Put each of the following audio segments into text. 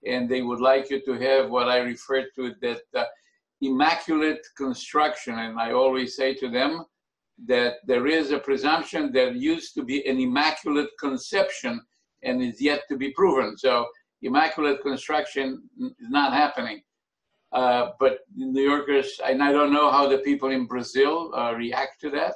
and they would like you to have what I refer to that immaculate construction. And I always say to them that there is a presumption there used to be an immaculate conception and is yet to be proven. So immaculate construction is not happening. But New Yorkers, and I don't know how the people in Brazil react to that.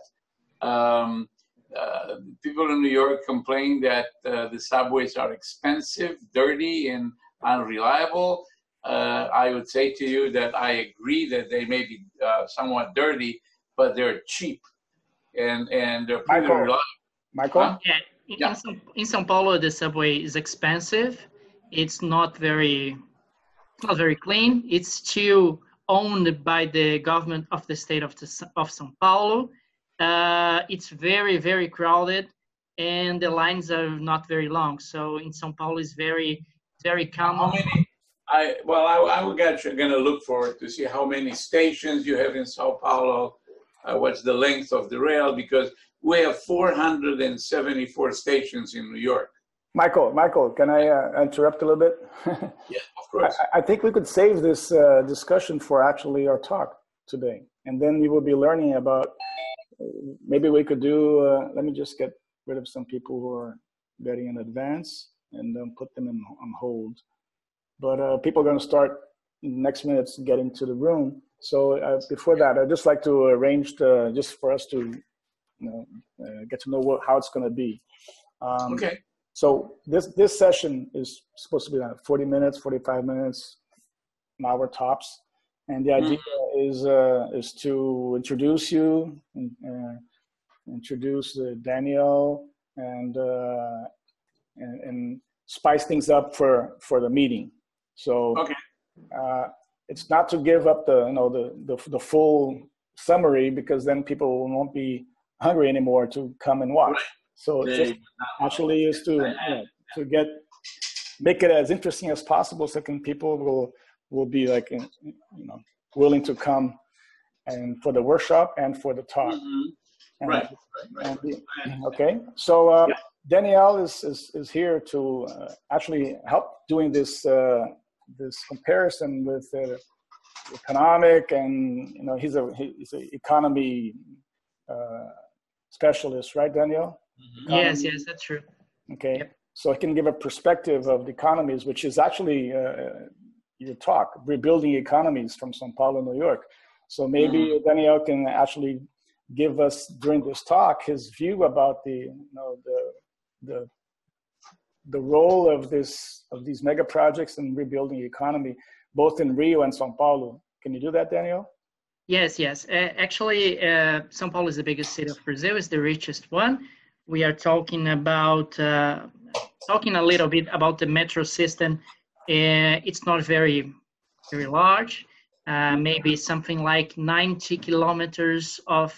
People in New York complain that the subways are expensive, dirty, and unreliable. I would say to you that I agree that they may be somewhat dirty, but they're cheap and they're pretty reliable. Michael? Huh? Yeah, in São Paulo, the subway is expensive. It's not very clean. It's still owned by the government of the state of São Paulo. It's very, very crowded, and the lines are not very long. So in São Paulo, it's very, very common. I'm going to look forward to see how many stations you have in Sao Paulo. What's the length of the rail? Because we have 474 stations in New York. Michael, can I interrupt a little bit? Yeah, of course. I think we could save this discussion for actually our talk today. And then you will be learning about, maybe we could do, let me just get rid of some people who are getting in advance and then put them on hold. But people are going to start in the next minutes getting to the room. So before that, I'd just like to arrange just for us to get to know how it's going to be. Okay. So this session is supposed to be like 40 minutes, 45 minutes, an hour tops. And the idea is to introduce you, introduce Daniel, and spice things up for the meeting. So okay. It's not to give up the full summary, because then people won't be hungry anymore to come and watch. Right. So it just actually is to make it as interesting as possible, so people will be like willing to come and for the workshop and for the talk. Mm-hmm. Right. Okay. So Danielle is here to actually help doing this comparison with economic, and he's an economy specialist, right, Danielle? Mm-hmm. Yes, that's true. Okay. Yep. So I can give a perspective of the economies, which is actually your talk, rebuilding economies from São Paulo, New York. So maybe Daniel can actually give us during this talk his view about the role of these mega projects in rebuilding the economy, both in Rio and São Paulo. Can you do that, Daniel? Yes. Actually, São Paulo is the biggest city of Brazil. It's the richest one. We are talking about talking a little bit about the metro system. It's not very, very large. Maybe something like 90 kilometers of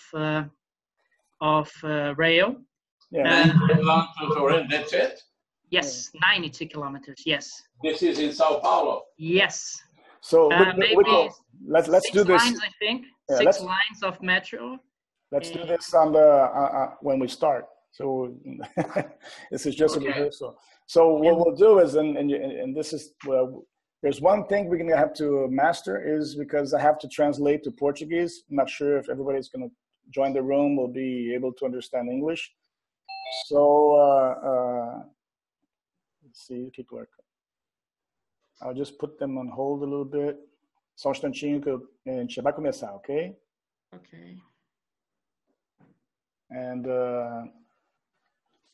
rail. Yeah. That's it? Yes, 90 kilometers. Yes. This is in Sao Paulo. Yes. So let's do this. Lines, I think. Yeah, 6 lines of metro. Let's do this on the when we start. So this is just a rehearsal. So what we'll do is, and this is there's one thing we're gonna have to master, is because I have to translate to Portuguese. I'm not sure if everybody's gonna join the room will be able to understand English. So let's see, people are. I'll just put them on hold a little bit. Só instantinho que a gente vai começar, okay? Okay. And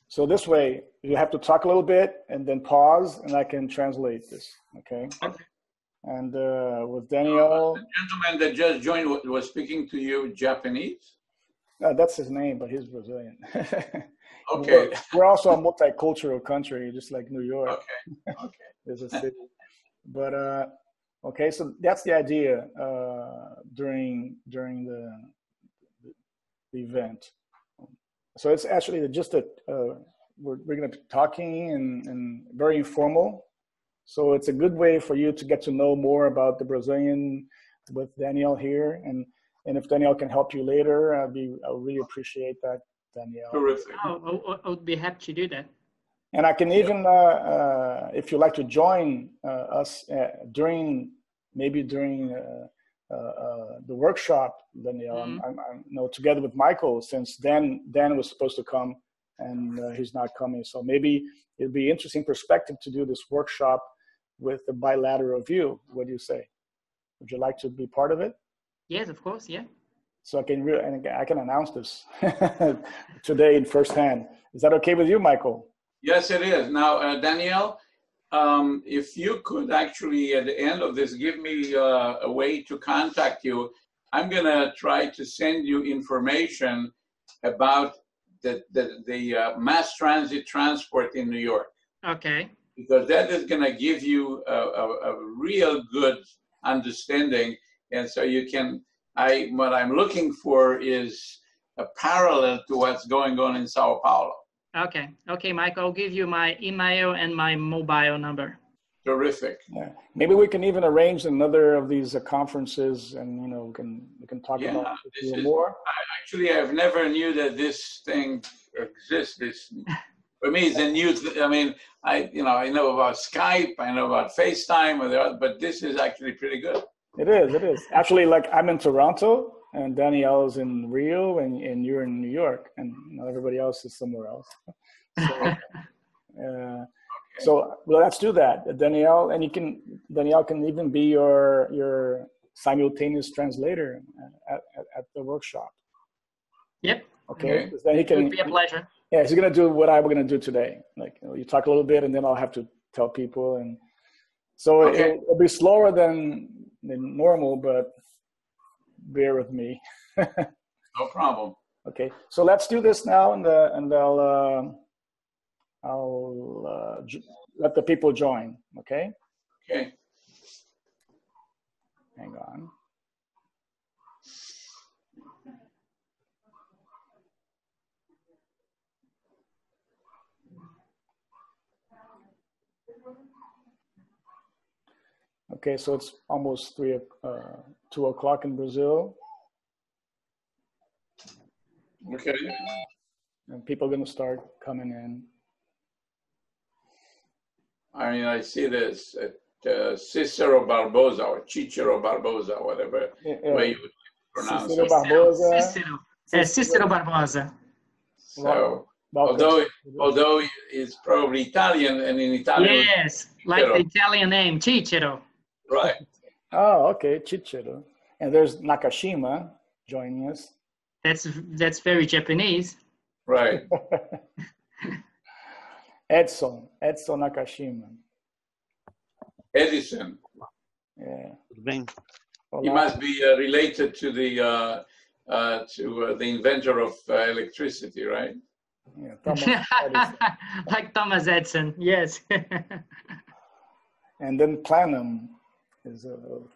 so this way, you have to talk a little bit and then pause, and I can translate this, okay? Okay. And with Daniel. The gentleman that just joined was speaking to you Japanese? That's his name, but he's Brazilian. Okay. We're also a multicultural country, just like New York. Okay. There's a city. But okay, so that's the idea during the event. So it's actually just we're going to be talking and very informal. So it's a good way for you to get to know more about the Brazilian with Daniel here, and if Daniel can help you later, I'll really appreciate that, Daniel. Terrific. I would be happy to do that. And I can even, if you like to join us during the workshop, Danielle, I'm together with Michael, since Dan was supposed to come and he's not coming. So maybe it'd be interesting perspective to do this workshop with a bilateral view. What do you say? Would you like to be part of it? Yes, of course. Yeah. So I can announce this today in firsthand. Is that okay with you, Michael? Yes, it is. Now, Danielle, if you could actually, at the end of this, give me a way to contact you. I'm going to try to send you information about the mass transit transport in New York. Okay. Because that is going to give you a real good understanding. And so you can, what I'm looking for is a parallel to what's going on in Sao Paulo. Okay. Okay, Mike, I'll give you my email and my mobile number. Terrific. Yeah. Maybe we can even arrange another of these conferences, and we can talk about it a little more. I've never knew that this thing exists. For me, it's a new. I mean, I know about Skype, I know about FaceTime, but this is actually pretty good. It is. Actually, like, I'm in Toronto, and Danielle's in Rio, and you're in New York, and everybody else is somewhere else. So, so well, let's do that, Danielle, and Danielle can even be your simultaneous translator at the workshop. Yep. Okay. Then it would be a pleasure. Yeah, he's gonna do what I'm gonna do today. Like, you talk a little bit, and then I'll have to tell people, and so it'll be slower than normal, but bear with me. No problem. Okay, so let's do this now, and I'll let the people join. Okay. Okay. Hang on. Okay, so it's almost 2 o'clock in Brazil. Okay. And people are going to start coming in. I mean, I see this Cicero Barbosa or Cicero Barbosa, whatever way you would pronounce Cicero it. Barbosa. Cicero Barbosa. So, although it's probably Italian, and in Italian, yes, like the Italian name Cicero. Right. Oh, okay, Cicero. And there's Nakashima joining us. That's very Japanese. Right. Edson Nakashima. Edison. Yeah. He must be related to the inventor of electricity, right? Yeah, Thomas like Thomas Edison, yes. And then Planum is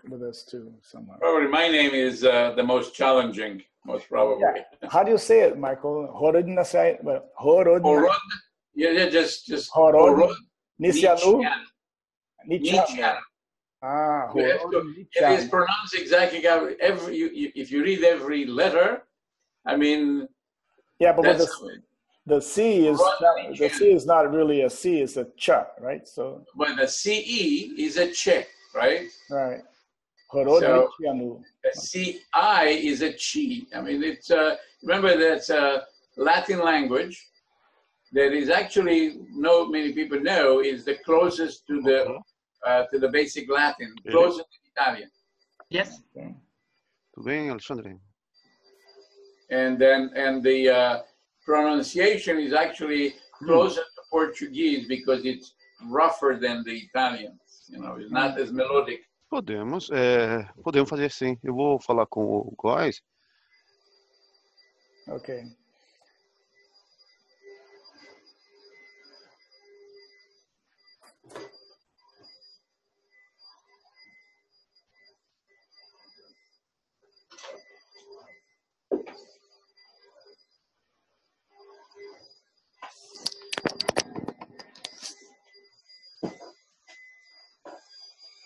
with us too somewhere. Probably my name is the most challenging, most probably. Yeah. How do you say it, Michael? Horodniceanu? Yeah, just Horodniceanu? Ah, it is pronounced exactly if you read every letter. I mean, yeah, but the C is not really a C; it's a ch, right? So, but the CE is a che, right? Right. So the CI is a chi. I mean, it's remember that's a Latin language that is actually many people know is the closest to the basic Latin, closer to Italian. Yes. Okay. Tudo bem, Alexandre? And the pronunciation is actually closer to Portuguese because it's rougher than the Italian. It's not as melodic. Podemos fazer sim. Eu vou falar com o Góes. Okay.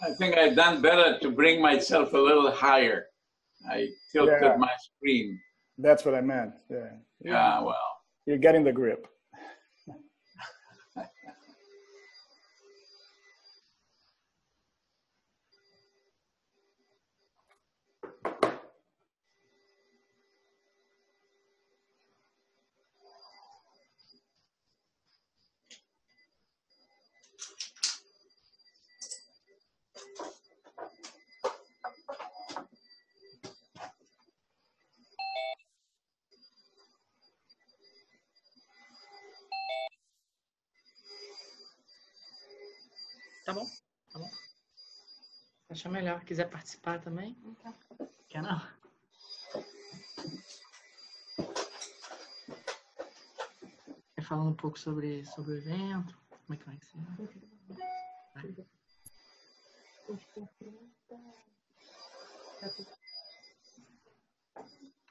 I think I've done better to bring myself a little higher. I tilted my screen. That's what I meant. Yeah. Yeah, well. You're getting the grip. Tá bom, tá bom. Acha melhor. Quiser participar também? Quer não? Quer falar um pouco sobre o evento? Como é que vai ser?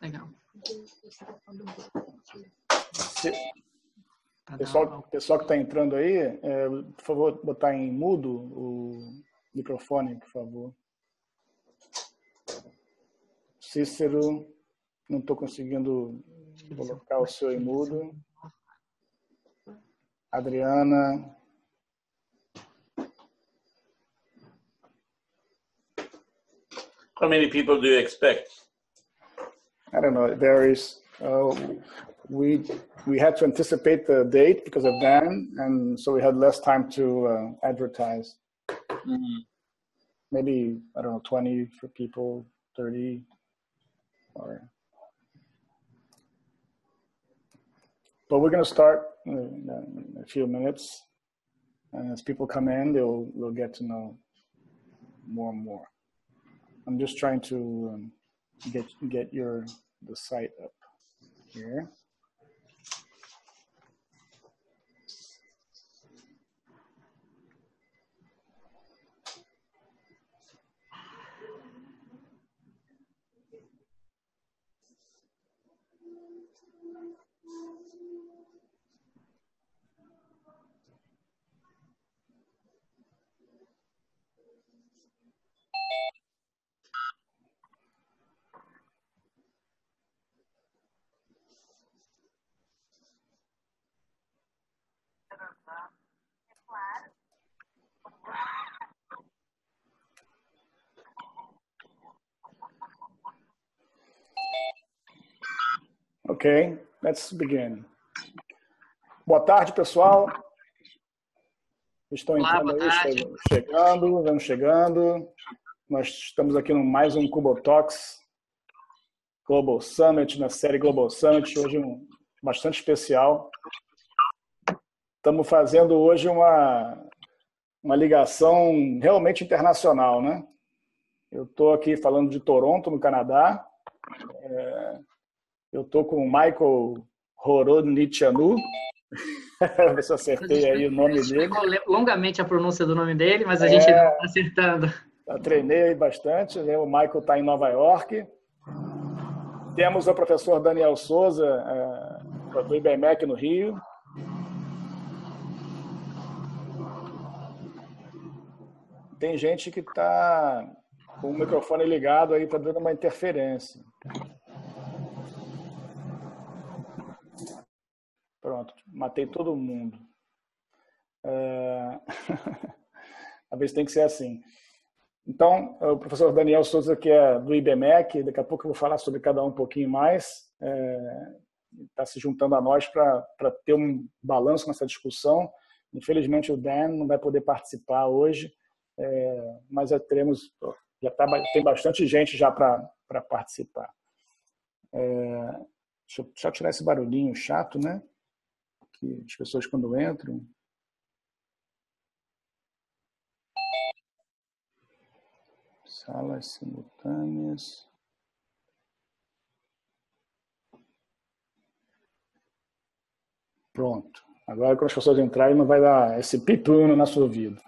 Legal. Pessoal que está entrando aí, por favor, botar em mudo o microfone, por favor. Cícero, não estou conseguindo colocar o seu em mudo. Adriana. How many people do you expect? I don't know. There is. We had to anticipate the date because of Dan, and so we had less time to advertise. Mm-hmm. Maybe, I don't know, 20 for people, 30, or. But we're going to start in a few minutes, and as people come in, they'll get to know more and more. I'm just trying to get the site up here. Okay, let's begin. Boa tarde, pessoal. Estão entrando aí, vamos chegando. Nós estamos aqui no mais um Cubo Talks Global Summit, na série Global Summit, hoje bastante especial. Estamos fazendo hoje uma ligação realmente internacional, né? Eu estou aqui falando de Toronto, no Canadá. Eu estou com o Michael Horodniceanu. Ver se eu acertei aí o nome dele. Longamente a pronúncia do nome dele, mas a gente não está acertando. Eu treinei bastante, né? O Michael está em Nova York. Temos o professor Daniel Souza, do IBMEC no Rio. Tem gente que está com o microfone ligado aí, está dando uma interferência. Pronto, matei todo mundo. Às vezes tem que ser assim. Então, o professor Daniel Souza, que é do IBMEC, daqui a pouco eu vou falar sobre cada um pouquinho mais, está se juntando a nós para ter um balanço nessa discussão. Infelizmente, o Dan não vai poder participar hoje, mas já tem bastante gente já para participar. Deixa eu só tirar esse barulhinho chato, né? Que as pessoas quando entram... Salas simultâneas. Pronto. Agora, quando as pessoas entrarem, não vai dar esse pipu no nosso ouvido.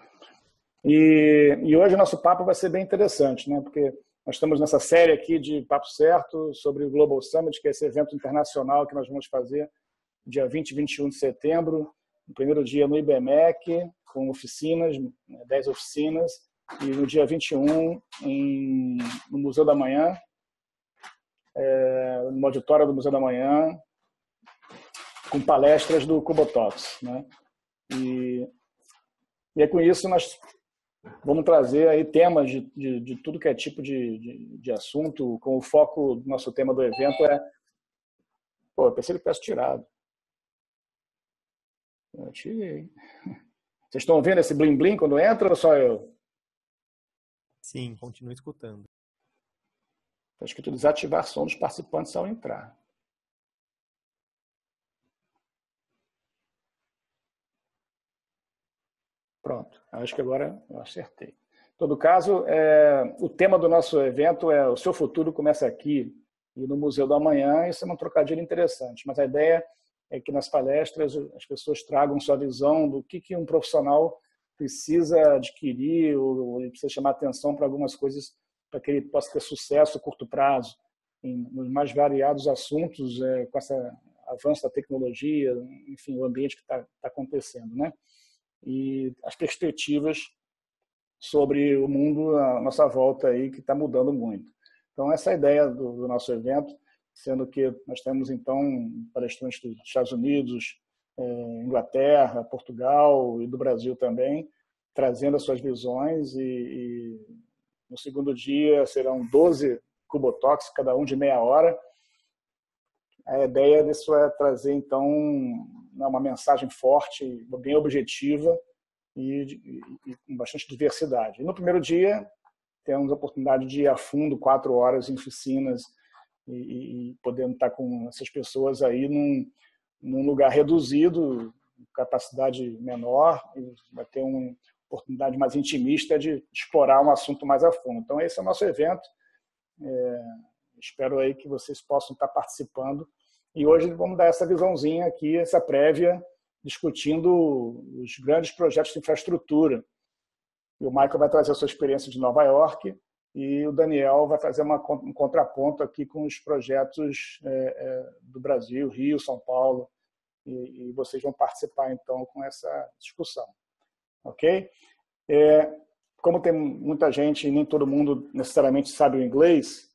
E hoje o nosso papo vai ser bem interessante, né? Porque nós estamos nessa série aqui de Papo Certo sobre o Global Summit, que é esse evento internacional que nós vamos fazer dia 20 e 21 de setembro, no primeiro dia no IBMEC, com oficinas, 10 oficinas, e no dia 21 no Museu da Manhã, no auditório do Museu da Manhã, com palestras do Cubo Talks, né? E é com isso nós vamos trazer aí temas de tudo que é tipo de assunto, com o foco do nosso tema do evento eu pensei que tivesse tirado. Eu tirei. Vocês estão ouvindo esse blim-blim quando entra ou só eu? Sim, continue escutando. Está escrito desativar som dos participantes ao entrar. Pronto, acho que agora eu acertei. Em todo caso, o tema do nosso evento é o seu futuro começa aqui e no Museu do Amanhã. Isso é um trocadilho interessante, mas a ideia é que nas palestras as pessoas tragam sua visão do que um profissional precisa adquirir ou ele precisa chamar atenção para algumas coisas para que ele possa ter sucesso a curto prazo nos mais variados assuntos, com esse avanço da tecnologia, enfim, o ambiente que está acontecendo, né? E as perspectivas sobre o mundo à nossa volta aí, que está mudando muito. Então, essa é a ideia do nosso evento, sendo que nós temos, então, palestrantes dos Estados Unidos, Inglaterra, Portugal e do Brasil também, trazendo as suas visões e no segundo dia serão 12 Cubotalks, cada um de meia hora. A ideia disso é trazer, então, uma mensagem forte, bem objetiva e com bastante diversidade. E no primeiro dia, temos a oportunidade de ir a fundo, 4 horas em oficinas e podendo estar com essas pessoas aí num lugar reduzido, capacidade menor, e vai ter uma oportunidade mais intimista de explorar um assunto mais a fundo. Então, esse é o nosso evento. Espero aí que vocês possam estar participando. E hoje vamos dar essa visãozinha aqui, essa prévia, discutindo os grandes projetos de infraestrutura. E o Michael vai trazer a sua experiência de Nova York e o Daniel vai fazer um contraponto aqui com os projetos do Brasil, Rio, São Paulo, e vocês vão participar, então, com essa discussão. Ok? Como tem muita gente e nem todo mundo necessariamente sabe o inglês,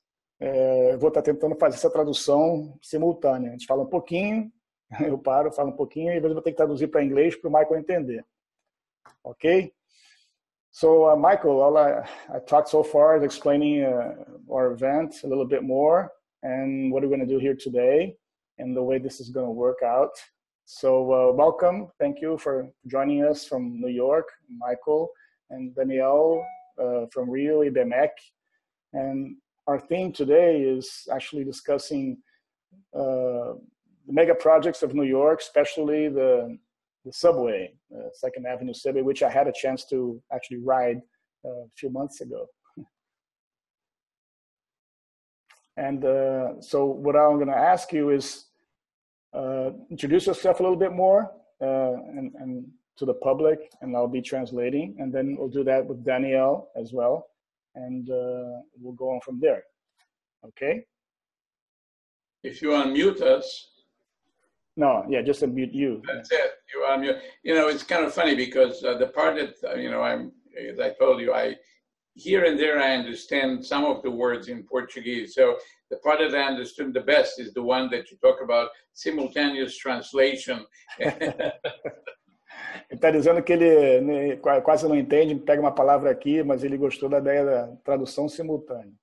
eu vou estar tentando fazer essa tradução simultânea. A gente fala um pouquinho, eu paro, falo um pouquinho, e depois eu vou ter que traduzir para inglês para o Michael entender. Ok? So, Michael, all I talked so far is explaining our event a little bit more and what we're going to do here today and the way this is going to work out. So, welcome. Thank you for joining us from New York, Michael and Danielle from Rio, IBMEC. And our theme today is actually discussing the mega projects of New York, especially the subway, Second Avenue subway, which I had a chance to actually ride a few months ago. And so what I'm going to ask you is introduce yourself a little bit more and to the public, and I'll be translating, and then we'll do that with Danielle as well, and we'll go on from there. Okay? If you unmute us. No, yeah, just unmute you. That's it. You unmute. You know, it's kind of funny because the part that, as I told you, here and there I understand some of the words in Portuguese. So the part that I understood the best is the one that you talk about simultaneous translation. Ele está dizendo que ele quase não entende, pega uma palavra aqui, mas ele gostou da ideia da tradução simultânea.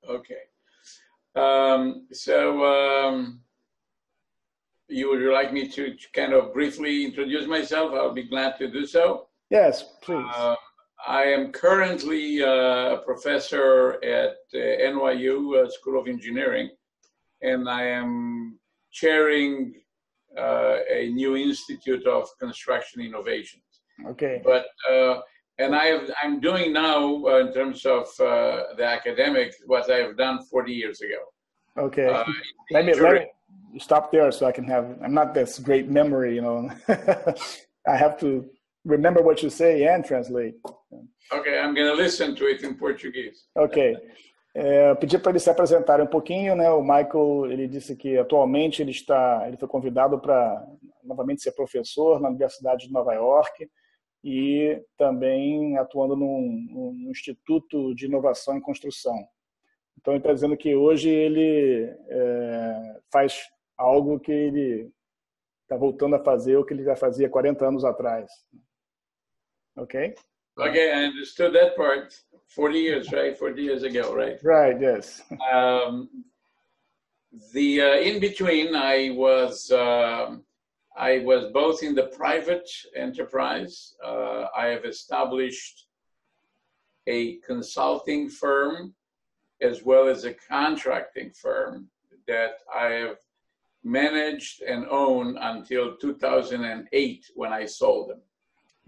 Okay. You would like me to kind of briefly introduce myself? I'll be glad to do so. Yes, please. I am currently a professor at NYU School of Engineering, and I am chairing a new Institute of Construction Innovations. Okay. But and I'm doing now in terms of the academic what I've done 40 years ago. Okay. Let me stop there so I can have. I'm not this great memory, you know. I have to remember what you say and translate. Okay, I'm going to listen to it in Portuguese. Ok. Eu pedi para ele se apresentar um pouquinho, né? O Michael, ele disse que atualmente ele foi convidado para novamente ser professor na Universidade de Nova York e também atuando num Instituto de Inovação em Construção. Então ele está dizendo que hoje ele faz algo que ele está voltando a fazer, o que ele já fazia 40 anos atrás. Ok? Okay, I understood that part. 40 years, right? 40 years ago, right? Right, yes. In between, I was both in the private enterprise. I have established a consulting firm as well as a contracting firm that I have managed and owned until 2008 when I sold them.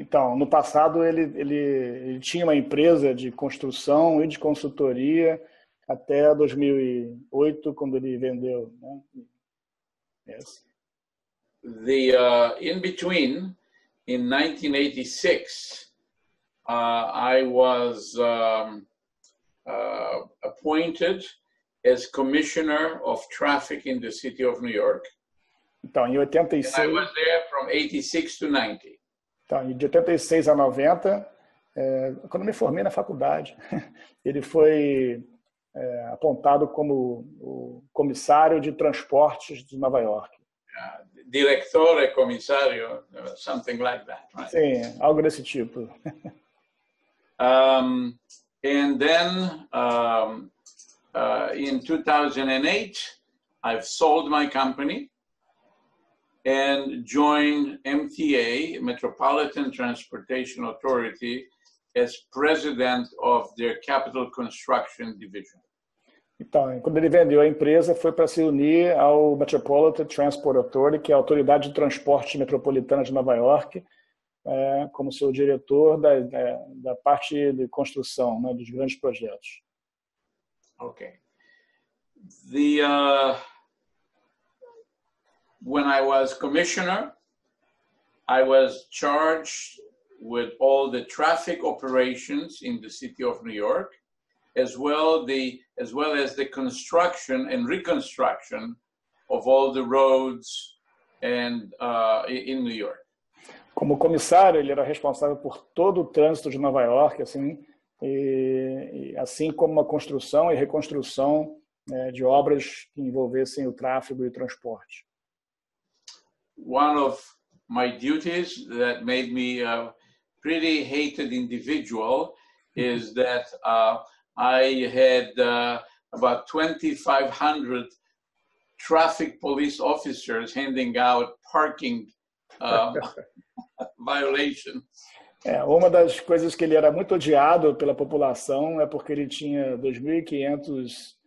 Então, no passado ele tinha uma empresa de construção e de consultoria até 2008, quando ele vendeu, né? Yes. In between, in 1986, I was appointed as Commissioner of Traffic in the City of New York. Então, em 86. And I was there from 86 to 90. Então, de 86 a 90, quando me formei na faculdade, ele foi apontado como o comissário de transportes de Nova York. Direttore, commissario, something like that, right? Sim, algo desse tipo. And then in 2008, I've sold my company and joined MTA, Metropolitan Transportation Authority, as president of their capital construction division. Então, quando ele vendeu a empresa, foi para se unir ao Metropolitan Transport Authority, que é a autoridade de transporte metropolitana de Nova York, como seu diretor da parte de construção, né, dos grandes projetos. Okay. When I was commissioner, I was charged with all the traffic operations in the city of New York, as well as the construction and reconstruction of all the roads and in New York. Como comissário, ele era responsável por todo o trânsito de Nova York, assim como a construção e reconstrução de obras que envolvessem o tráfego e o transporte. One of my duties that made me a pretty hated individual is that I had about 2,500 traffic police officers handing out parking violations. Uma das coisas que ele era muito odiado pela população é porque ele tinha 2.500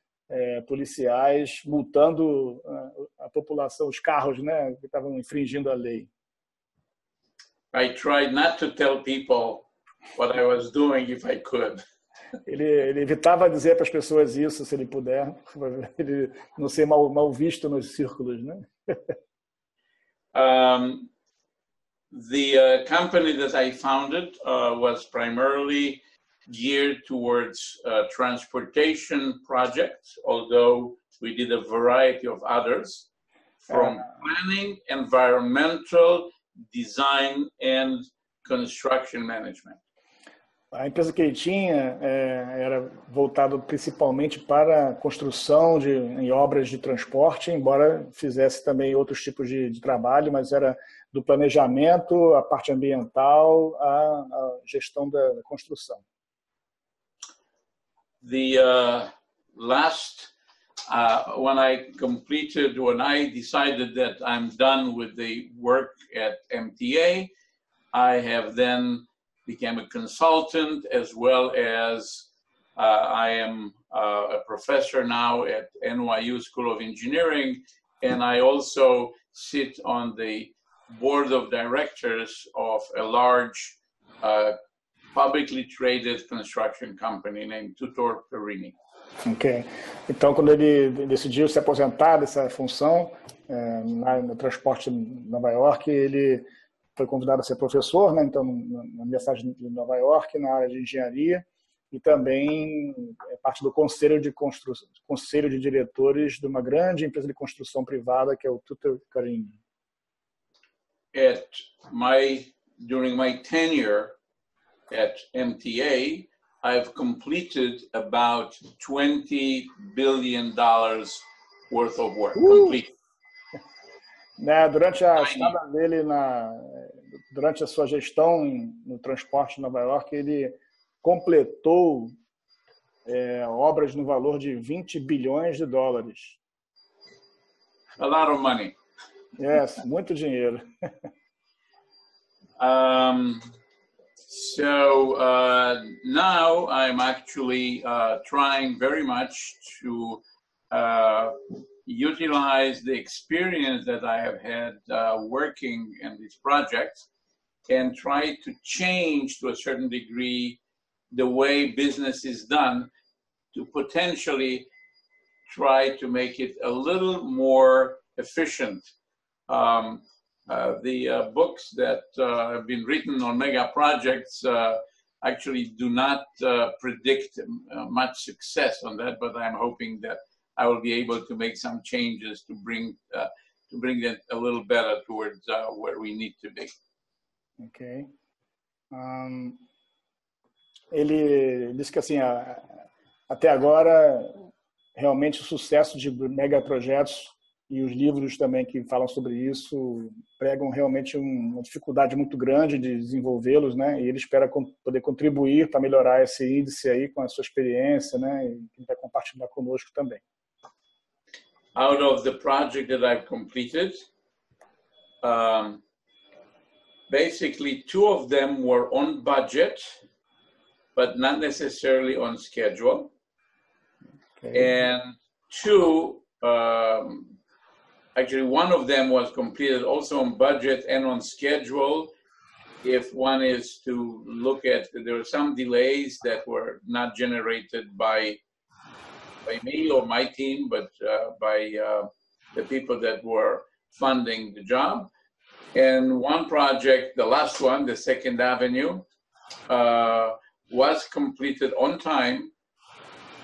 policiais multando a população, os carros, né, que estavam infringindo a lei. I tried not to tell people what I was doing if I could. Ele evitava dizer para as pessoas isso, se ele puder, para ele não ser mal visto nos círculos, né? The company that I founded was primarily geared towards transportation projects, although we did a variety of others, from planning, environmental, design, and construction management. A empresa que ele tinha era voltada principalmente para a construção em obras de transporte, embora fizesse também outros tipos de trabalho, mas era do planejamento, a parte ambiental, a gestão da construção. The when I decided that I'm done with the work at MTA, I have then became a consultant, as well as I am a professor now at NYU School of Engineering, and I also sit on the board of directors of a large publicly traded construction company named Tutor Perini. Ok. Então, quando ele decidiu se aposentar dessa função no transporte em Nova York, ele foi convidado a ser professor, né? Então, na Universidade de Nova York, na área de engenharia, e também é parte do conselho de diretores de uma grande empresa de construção privada, que é o Tutor Perini. During my tenure at MTA, I've completed about $20 billion worth of work. Complete. Durante a estada dele, durante a sua gestão no transporte em Nova York, ele completou obras no valor de $20 bilhões. A lot of money. Yes, muito dinheiro. So now I'm actually trying very much to utilize the experience that I have had working in these projects and try to change to a certain degree the way business is done to potentially try to make it a little more efficient. The books that have been written on mega projects actually do not predict much success on that, but I'm hoping that I will be able to make some changes to bring it a little better towards where we need to be. Ok. Ele disse que assim, até agora, realmente o sucesso de megaprojetos e os livros também que falam sobre isso pregam realmente uma dificuldade muito grande de desenvolvê-los, né? E ele espera poder contribuir para melhorar esse índice aí com a sua experiência, né? E ele vai compartilhar conosco também. Out of the project that I've completed, basically 2 of them were on budget, but not necessarily on schedule. Okay. And 2, actually 1 of them was completed also on budget and on schedule. If one is to look at, there were some delays that were not generated by me or my team, but by the people that were funding the job. And 1 project, the last one, the 2nd Avenue, was completed on time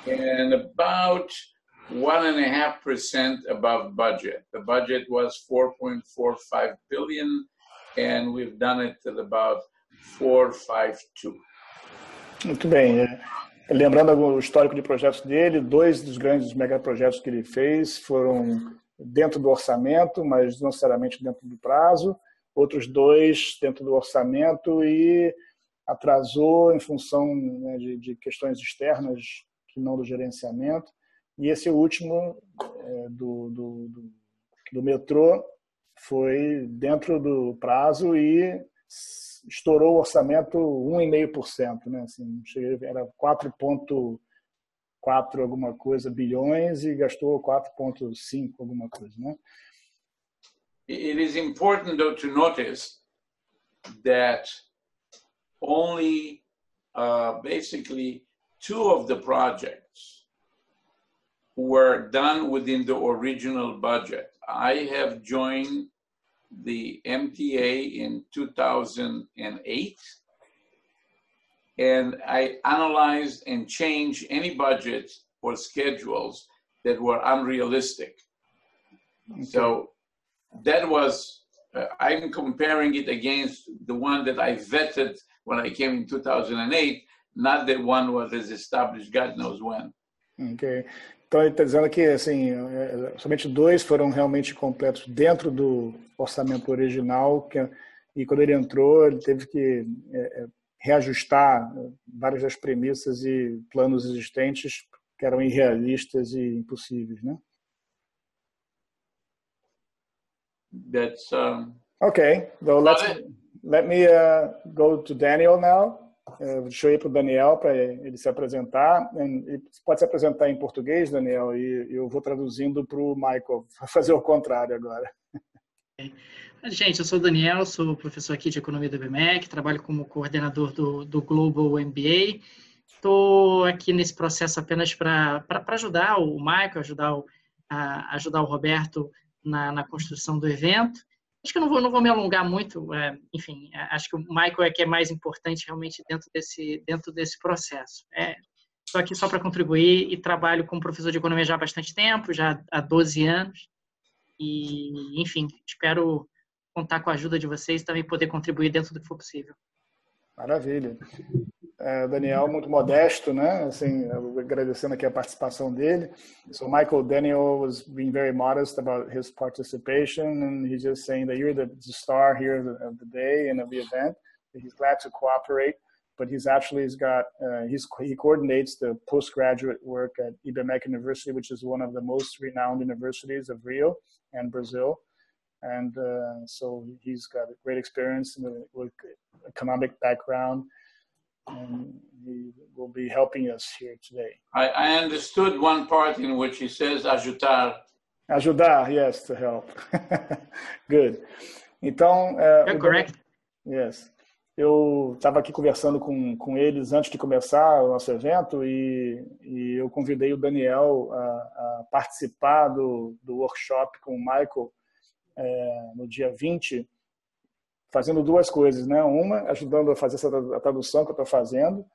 and about 1.5% above budget. The budget was 4.45 billion, and we've done it at about 452. Muito bem. Lembrando o histórico de projetos dele, 2 dos grandes megaprojetos que ele fez foram dentro do orçamento, mas não necessariamente dentro do prazo. Outros 2 dentro do orçamento e atrasou em função, né, de questões externas que não do gerenciamento. E esse último do metrô foi dentro do prazo e estourou o orçamento 1,5%, né? Assim, era 4,4 alguma coisa bilhões e gastou 4,5 alguma coisa, né? It is important though to notice that only basically 2 of the projects were done within the original budget. I have joined the MTA in 2008, and I analyzed and changed any budget or schedules that were unrealistic. Okay. So that was, I'm comparing it against the one that I vetted when I came in 2008, not the one that was established God knows when. Okay. Então, ele está dizendo que assim, somente 2 foram realmente completos dentro do orçamento original, e quando ele entrou, ele teve que reajustar várias das premissas e planos existentes que eram irrealistas e impossíveis, né? That's okay. So let me go to Daniel now. Deixa eu ir para o Daniel para ele se apresentar. Ele pode se apresentar em português, Daniel, e eu vou traduzindo para o Michael, fazer o contrário agora. Gente, eu sou o Daniel, sou professor aqui de Economia do IBMEC, trabalho como coordenador do Global MBA. Estou aqui nesse processo apenas para ajudar o Michael, ajudar o Roberto na construção do evento. Acho que eu não vou me alongar muito, enfim, acho que o Michael é que é mais importante realmente dentro desse processo. Estou aqui só para contribuir e trabalho como professor de economia já há bastante tempo, já há 12 anos, e, enfim, espero contar com a ajuda de vocês e também poder contribuir dentro do que for possível. Maravilha. Daniel, muito modesto, né? Assim, agradecendo aqui a participação dele. So Daniel was being very modest about his participation, and he's just saying that you're the star here of the day and of the event. He's glad to cooperate, but he coordinates the postgraduate work at IBMEC University, which is one of the most renowned universities of Rio and Brazil. And so he's got a great experience with economic background, and he will be helping us here today. I understood one part in which he says ajudar. Ajudar, yes, to help. Good. Então, correct. Yes. Eu estava aqui conversando com eles antes de começar o nosso evento e eu convidei o Daniel a participar do workshop com o Michael no dia 20, fazendo duas coisas, né? Uma, ajudando a fazer a tradução que eu estou fazendo,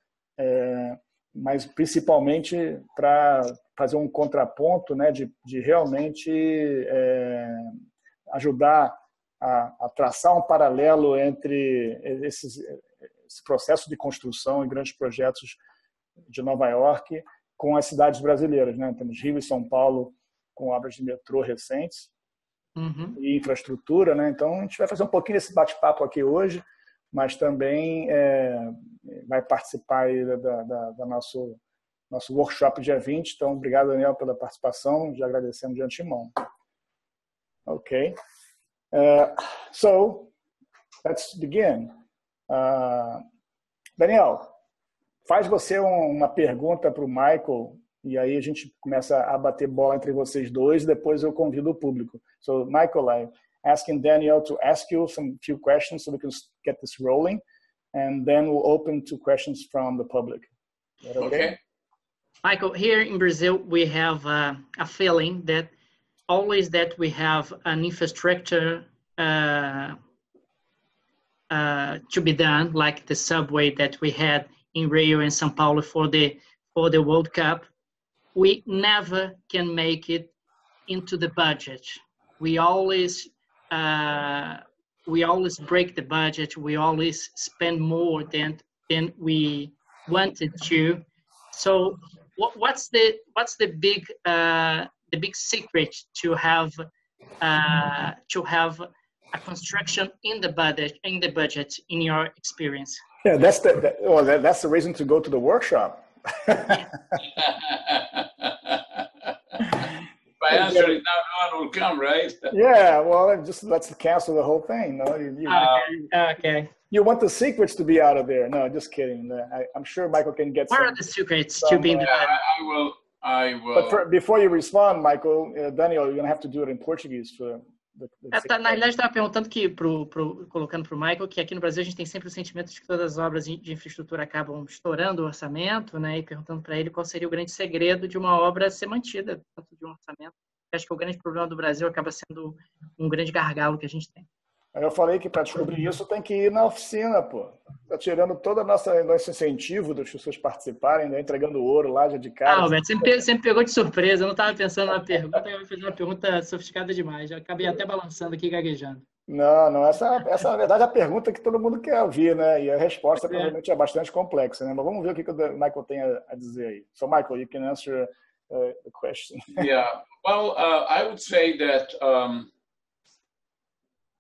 mas principalmente para fazer um contraponto, né? De realmente ajudar a traçar um paralelo entre esse processo de construção em grandes projetos de Nova York com as cidades brasileiras, né? Temos Rio e São Paulo com obras de metrô recentes e infraestrutura, né? Então a gente vai fazer um pouquinho desse bate-papo aqui hoje, mas também vai participar aí da nosso workshop dia 20. Então, obrigado, Daniel, pela participação. Já agradecemos de antemão. Ok. So, let's begin. Daniel, faz você uma pergunta para o Michael e aí a gente começa a bater bola entre vocês dois e depois eu convido o público. So, Michael, I'm asking Daniel to ask you some few questions so we can get this rolling, and then we'll open to questions from the public. Is that okay? Michael, here in Brazil, we have a feeling that always that we have an infrastructure to be done, like the subway that we had in Rio and São Paulo for the World Cup. We never can make it into the budget. We always break the budget. We always spend more than we wanted to. So what's the big secret to have a construction in the budget in your experience? Yeah, that's the reason to go to the workshop. If I answer it now, no one will come, right? Yeah, well, just let's cancel the whole thing. No, Okay. You want the secrets to be out of there? No, just kidding. I'm sure Michael can get. What are the secrets to be in the budget? I will. But before you respond, Michael, Daniel, you're gonna have to do it in Portuguese for. Na realidade, estava perguntando colocando para o Michael, que aqui no Brasil a gente tem sempre o sentimento de que todas as obras de infraestrutura acabam estourando o orçamento, né? E perguntando para ele qual seria o grande segredo de uma obra ser mantida dentro de um orçamento. Eu acho que o grande problema do Brasil acaba sendo um grande gargalo que a gente tem. Eu falei que para descobrir isso tem que ir na oficina, pô. Tá tirando todo nosso incentivo das pessoas participarem, né? Entregando ouro lá já de cara. Alberto, sempre pegou de surpresa. Eu não estava pensando na pergunta, eu ia fazer uma pergunta sofisticada demais. Já acabei até balançando aqui, gaguejando. Não, essa na verdade é a pergunta que todo mudo quer ouvir, né? E a resposta provavelmente é bastante complexa, né? Mas vamos ver o que o Michael tem a dizer aí. So, Michael, you can answer the question. Yeah, well, I would say that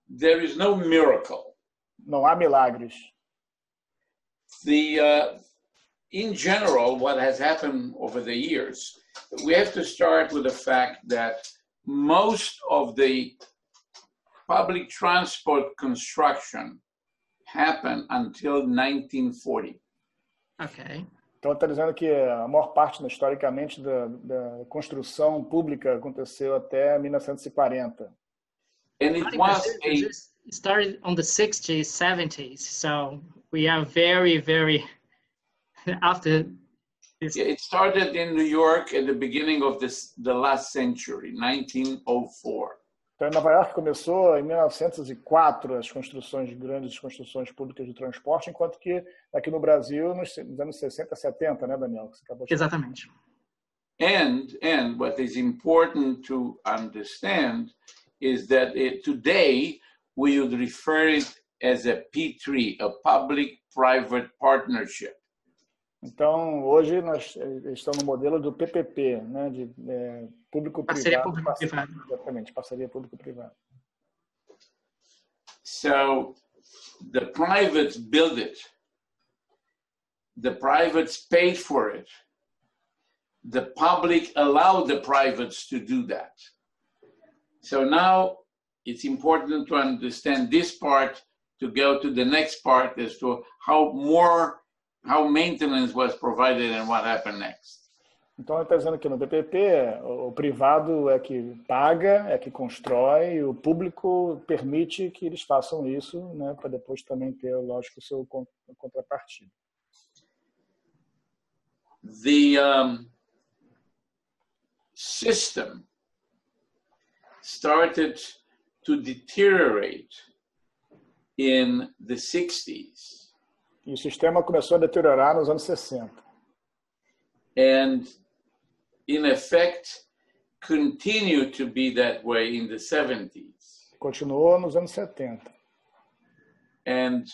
there is no miracle. Não há milagres. In general, what has happened over the years, we have to start with the fact that most of the public transport construction happened until 1940. Okay. Então está dizendo que a maior parte, historicamente, da construção pública aconteceu até 1940. And it started on the 60s, 70s, so we are very, very after this. It started in New York at the beginning of the last century, 1904. Então, em Nova York começou em 1904 as grandes construções públicas de transporte, enquanto que aqui no Brasil, nos anos 60, 70, né, Daniel? Você acabou de Exatamente. And what is important to understand is that today we would refer it as a P3, a public-private partnership. Então, hoje nós estamos no modelo do PPP, né, de público-privado. Parceria público-privada. Exatamente, parceria público-privada. So, the privates build it. The privates paid for it. The public allowed the privates to do that. So now it's important to understand this part to go to the next part as to how maintenance was provided and what happened next. Então, ele está dizendo que no PPP, o privado é que paga, é que constrói, e o público permite que eles façam isso, né, para depois também ter, lógico, o seu contrapartida. The system started to deteriorate in the 60s. E o sistema começou a deteriorar nos anos 60. And in effect, continued to be that way in the 70s. Continuou nos anos 70. And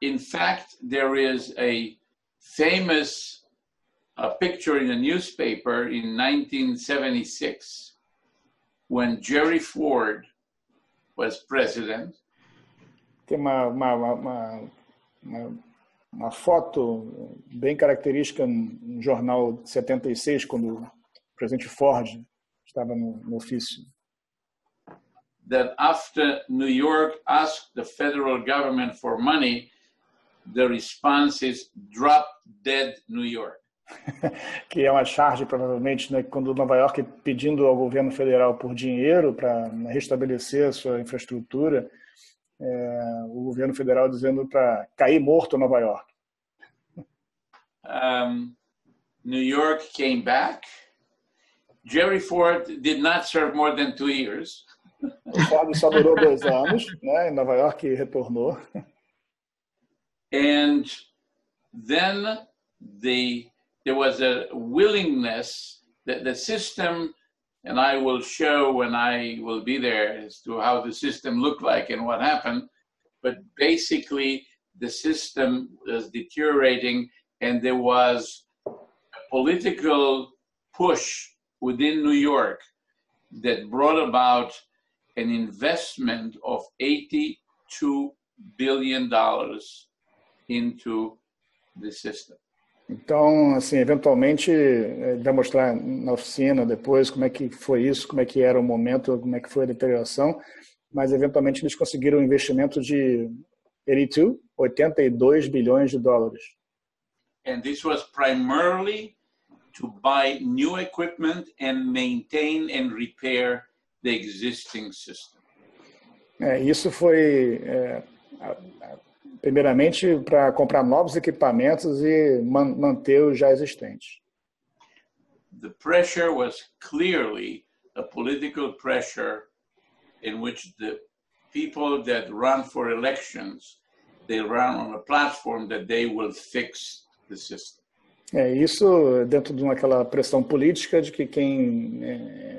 in fact, there is a famous picture in a newspaper in 1976 when Jerry Ford was president. Tem uma foto bem característica no jornal de 76, quando o presidente Ford estava no ofício. That after New York asked the federal government for money, the response is drop dead New York. Que é uma charge, provavelmente, né, quando Nova York pedindo ao governo federal por dinheiro para restabelecer a sua infraestrutura, o governo federal dizendo para cair morto Nova York. New York came back. Jerry Ford did not serve more than 2 years. O Ford só durou 2 anos, né, em Nova York retornou. And then there was a willingness that the system, and I will show when I will be there as to how the system looked like and what happened, but basically the system was deteriorating and there was a political push within New York that brought about an investment of $82 billion into the system. Então, assim, eventualmente, vai mostrar na oficina depois como é que foi isso, como é que era o momento, como é que foi a deterioração, mas eventualmente eles conseguiram um investimento de 82 bilhões de dólares. And this was primarily to buy new equipment and maintain and repair the existing system. Isso foi primeiramente para comprar novos equipamentos e manter os já existentes. The pressure was clearly a political pressure in which the people that run for elections, they run on a platform that they will fix the system. Isso dentro de aquela pressão política de que quem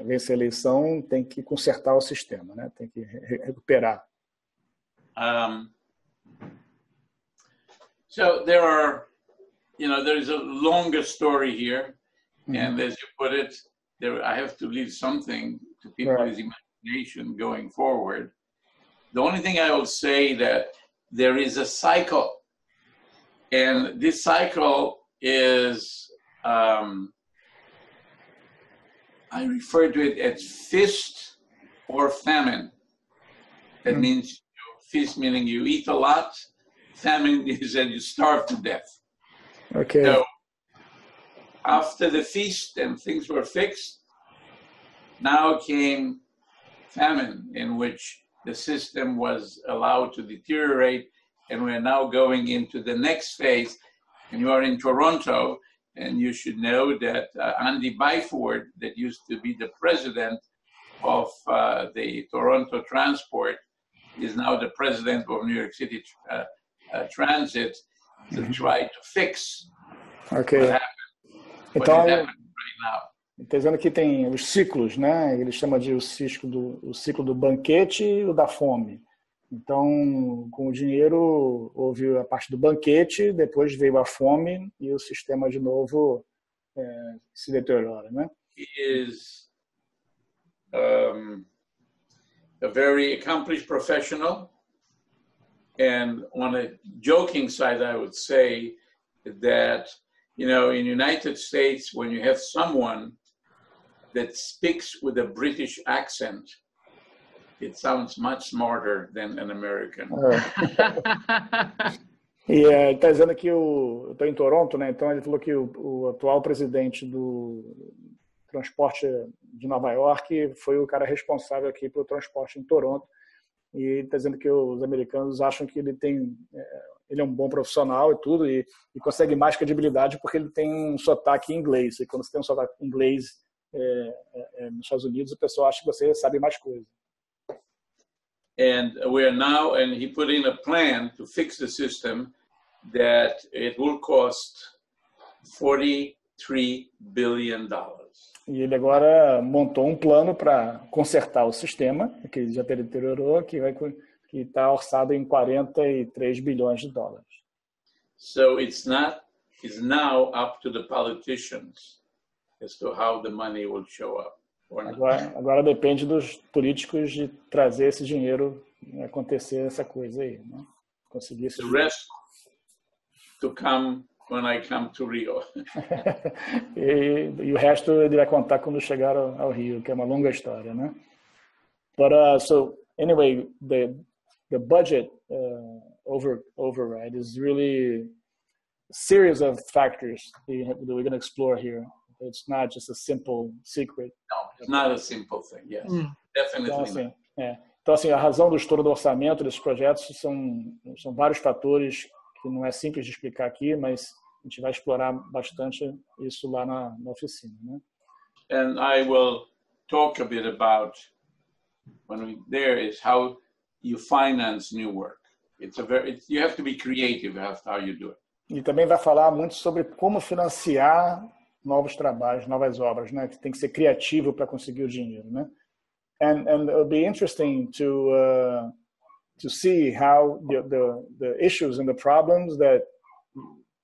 vence a eleição tem que consertar o sistema, né? Tem que recuperar. So there is a longer story here, and as you put it, I have to leave something to people's imagination going forward. The only thing I will say that there is a cycle, and this cycle is, I refer to it as feast or famine. That means feast meaning you eat a lot. Famine is that you starve to death. Okay. So after the feast and things were fixed, now came famine, in which the system was allowed to deteriorate, and we're now going into the next phase. And you are in Toronto, and you should know that Andy Byford, that used to be the president of the Toronto Transport, is now the president of New York City Transit to try to fix what happened, então, what happened right now. Está dizendo que tem os ciclos, né? Ele chama de o ciclo do banquete e o da fome. Então, com o dinheiro, houve a parte do banquete, depois veio a fome e o sistema de novo se deteriora, né? He is a very accomplished professional. And on a joking side, I would say that, in the United States, when you have someone that speaks with a British accent, it sounds much smarter than an American. E ele está dizendo que eu estou em Toronto, né? Então ele falou que o atual presidente do transporte de Nova York foi o cara responsável aqui pelo transporte em Toronto. E ele está dizendo que os americanos acham que ele é um bom profissional e tudo, e consegue mais credibilidade porque ele tem um sotaque inglês. E quando você tem um sotaque inglês nos Estados Unidos, o pessoal acha que você sabe mais coisa. And he put in a plan to fix the system that it will cost $43 billion. E ele agora montou um plano para consertar o sistema, que ele já deteriorou, que está orçado em 43 bilhões de dólares. So it's now up to the politicians as to how the money will show up. Agora depende dos políticos de trazer esse dinheiro, acontecer essa coisa aí, né? Conseguir esse The rest to come when I come to Rio. e o resto ele vai contar quando chegar ao Rio, que é uma longa história, né? But so anyway, the budget override is really a series of factors that we're going to explore here. It's not just a simple secret. No, it's not a simple thing. Yes, definitely. Então, assim, a razão do estouro do orçamento desses projetos são vários fatores que não é simples de explicar aqui, mas a gente vai explorar bastante isso lá na oficina, né? And I will talk a bit about how you finance new work. You have to be creative as how you do it. E também vai falar muito sobre como financiar novos trabalhos, novas obras, né? Que tem que ser criativo para conseguir o dinheiro, né? And it'll be interesting to see how the issues and the problems that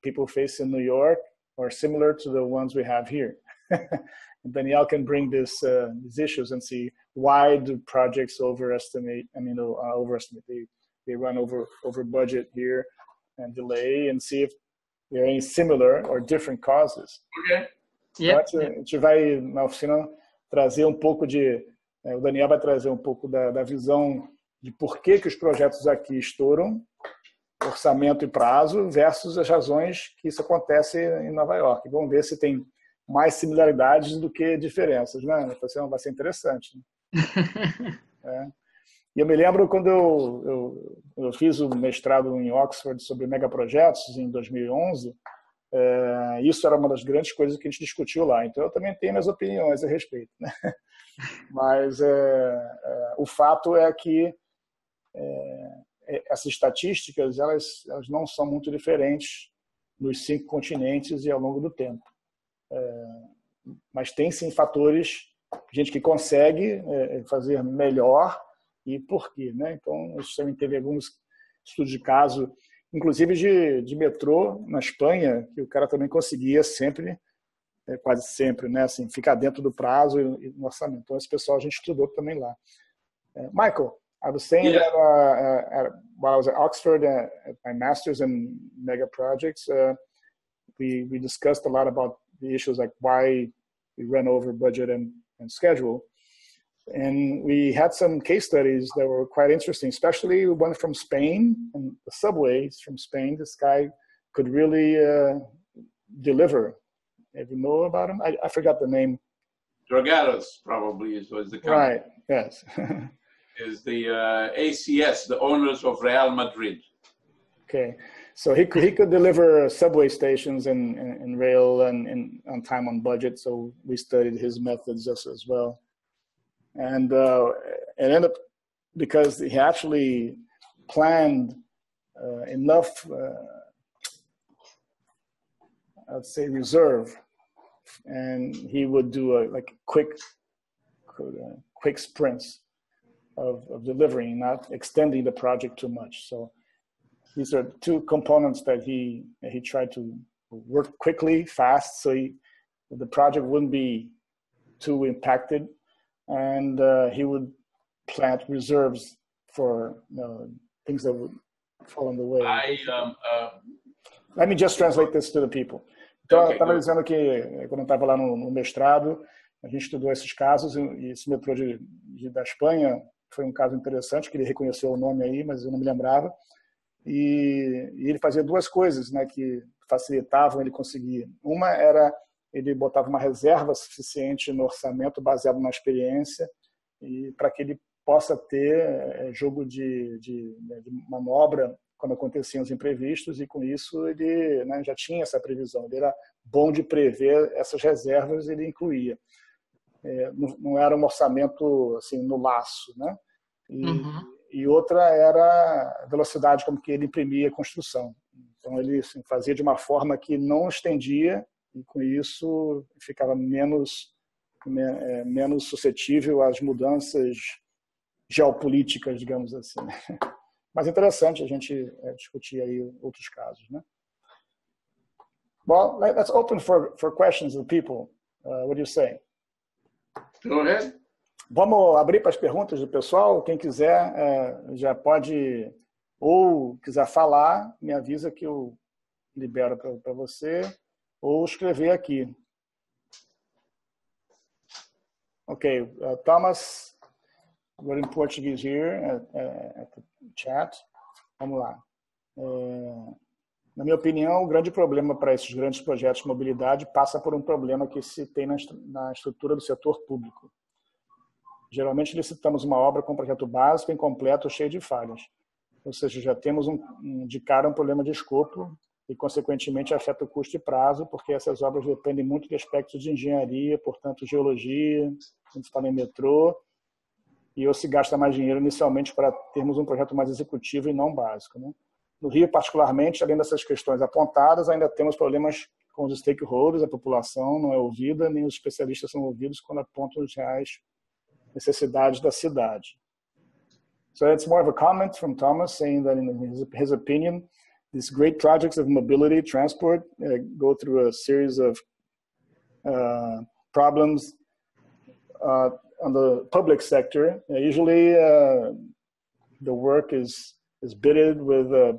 people face in New York are similar to the ones we have here. Daniel can bring these issues and see why do projects overestimate. They run over budget here and delay, and see if there are any similar or different causes. Okay. Yeah. Então, a gente vai na oficina trazer um pouco o Daniel vai trazer um pouco da visão de por que os projetos aqui estouram, orçamento e prazo, versus as razões que isso acontece em Nova York. Vamos ver se tem mais similaridades do que diferenças, né? Vai ser interessante. Né? E eu me lembro quando eu fiz o mestrado em Oxford sobre megaprojetos em 2011, isso era uma das grandes coisas que a gente discutiu lá. Então eu também tenho minhas opiniões a respeito, né? Mas o fato é que essas estatísticas elas não são muito diferentes nos 5 continentes e ao longo do tempo. Mas tem sim fatores, gente que consegue fazer melhor e por quê, né? Então a gente também teve alguns estudos de caso, inclusive de metrô na Espanha, que o cara também conseguia sempre, quase sempre, né? Assim, ficar dentro do prazo e no orçamento. Então esse pessoal a gente estudou também lá. Michael, I was saying that while I was at Oxford at my master's in mega projects, we discussed a lot about the issues like why we ran over budget and schedule. And we had some case studies that were quite interesting, especially one from Spain, and the subways from Spain. This guy could really deliver. Have you know about him? I forgot the name. Drogados probably was the company. Right, yes. Is the ACS, the owners of Real Madrid. Okay, so he could deliver subway stations and rail and on time, on budget. So we studied his methods as well. And it ended up because he actually planned enough, I'd say, reserve, and he would do quick sprints of delivering, not extending the project too much. So these are 2 components that he tried to work quickly, fast, so the project wouldn't be too impacted. And he would plant reserves for things that would fall in the way. Let me just translate this to the people. Então, eu estava dizendo que quando eu estava lá no mestrado, a gente estudou esses casos, e esse metrô da Espanha foi um caso interessante, que ele reconheceu o nome aí, mas eu não me lembrava. e ele fazia duas coisas, né, que facilitavam ele conseguir. Uma era ele botava uma reserva suficiente no orçamento baseado na experiência e para que ele possa ter jogo de manobra quando aconteciam os imprevistos, e com isso ele, né, já tinha essa previsão. Ele era bom de prever essas reservas, ele incluía. Não era um orçamento assim no laço, né? E outra era a velocidade com que ele imprimia a construção. Então ele assim, fazia de uma forma que não estendia, e com isso ficava menos suscetível às mudanças geopolíticas, digamos assim. Mas interessante a gente discutir aí outros casos, né? Well, let's open for questions of people. What do you say? Go ahead. Vamos abrir para as perguntas do pessoal. Quem quiser já pode, ou quiser falar, me avisa que eu libero para você, ou escrever aqui. Ok, Thomas, we're in Portuguese here at the chat. Vamos lá. Na minha opinião, o grande problema para esses grandes projetos de mobilidade passa por um problema que se tem na estrutura do setor público. Geralmente licitamos uma obra com um projeto básico, incompleto, cheio de falhas. Ou seja, já temos de cara um problema de escopo e, consequentemente, afeta o custo e prazo, porque essas obras dependem muito de aspectos de engenharia, portanto, geologia, quando se fala em metrô, ou se gasta mais dinheiro inicialmente para termos um projeto mais executivo e não básico, né? No Rio, particularmente, além dessas questões apontadas, ainda temos problemas com os stakeholders, a população não é ouvida, nem os especialistas são ouvidos quando apontam as reais necessidades da cidade. So it's more of a comment from Thomas saying that in his opinion, these great projects of mobility, transport, go through a series of problems on the public sector. Usually the work is bidded with a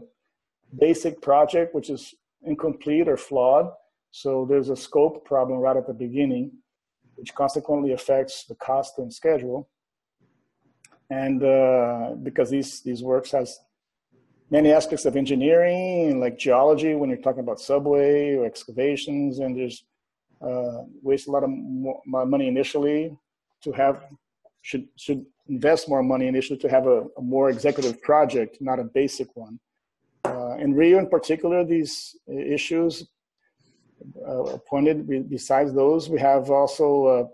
basic project, which is incomplete or flawed. So there's a scope problem right at the beginning, which consequently affects the cost and schedule. And because these works has many aspects of engineering, like geology, when you're talking about subway or excavations, and there's waste a lot of money initially to have, should invest more money initially to have a more executive project, not a basic one. In Rio in particular, these issues pointed, besides those, we have also